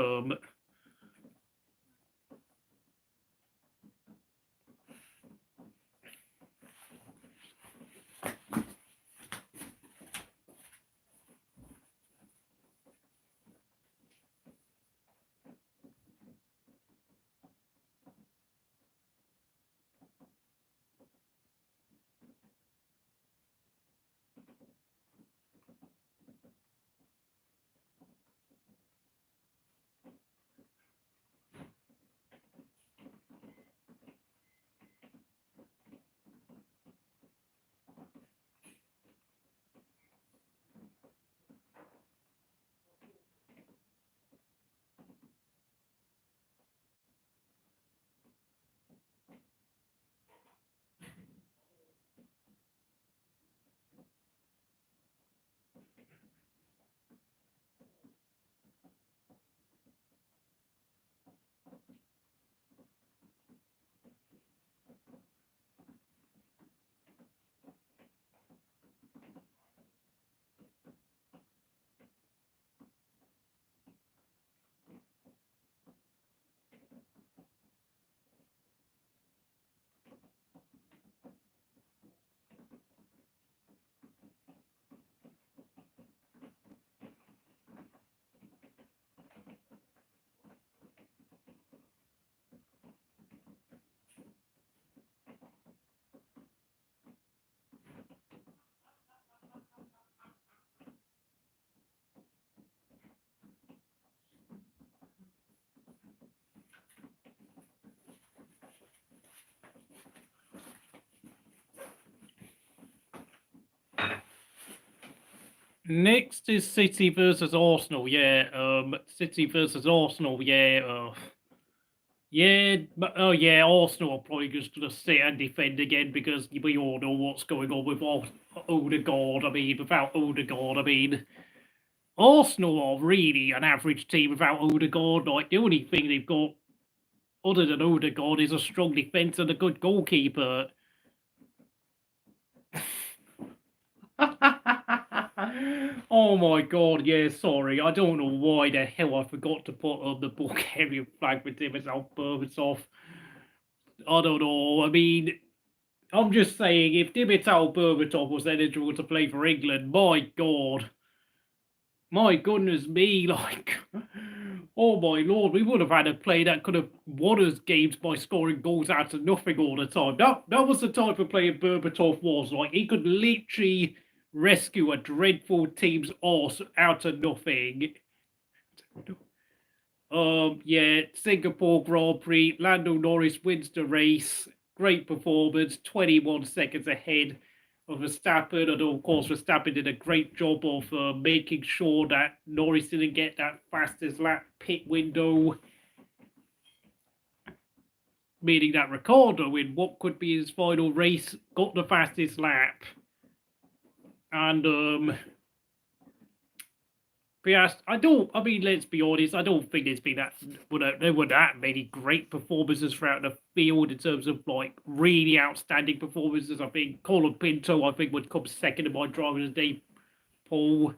Next is City versus Arsenal. Yeah, City versus Arsenal. Yeah, yeah, but yeah, Arsenal are probably just going to sit and defend again because we all know what's going on with Odegaard. I mean, without Odegaard, I mean, Arsenal are really an average team without Odegaard. Like, the only thing they've got other than Odegaard is a strong defence and a good goalkeeper. Oh my god, yeah, sorry. I don't know why the hell I forgot to put on the Bulgarian flag with Dimitar Berbatov. I don't know. I mean, I'm just saying, if Dimitar Berbatov was eligible to play for England, my god. My goodness me, like, oh my lord, we would have had a player that could have won us games by scoring goals out of nothing all the time. That was the type of player Berbatov was. Like, he could literally rescue a dreadful team's arse out of nothing. Yeah, Singapore Grand Prix, Lando Norris wins the race. Great performance, 21 seconds ahead of Verstappen, and of course Verstappen did a great job of making sure that Norris didn't get that fastest lap pit window, meaning that Ricciardo, in what could be his final race, got the fastest lap. And Piastri, I mean, let's be honest, I don't think there were that many great performances throughout the field in terms of, like, really outstanding performances. I think Colin Pinto, would come second in my driver's day poll.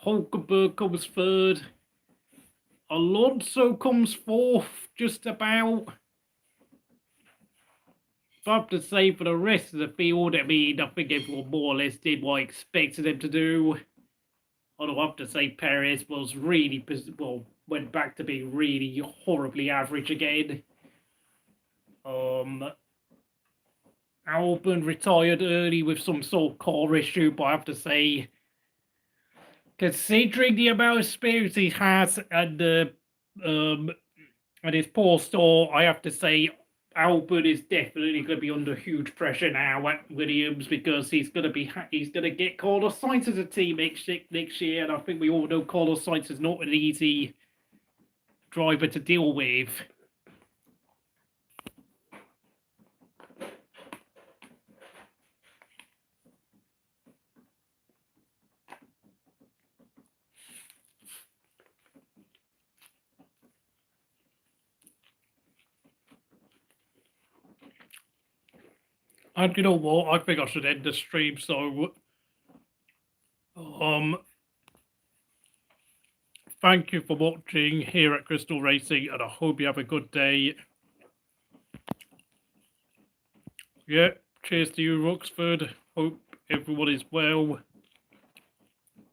Hulkenberg comes third. Alonso comes fourth, just about. But I have to say, for the rest of the field, I mean, I think everyone more or less did what I expected them to do. Although I have to say Perez was really, well, went back to being really horribly average again. Albon retired early with some sort of car issue, but I have to say, considering the amount of experience he has and his poor start, I have to say Albon is definitely going to be under huge pressure now at Williams because he's going to get Carlos Sainz as a team next year, and I think we all know Carlos Sainz is not an easy driver to deal with. And you know what? I think I should end the stream. So, thank you for watching here at Crystal Racing, and I hope you have a good day. Yeah, cheers to you, Roxford. Hope everyone is well.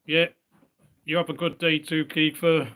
Yeah, you have a good day too, Kiefer.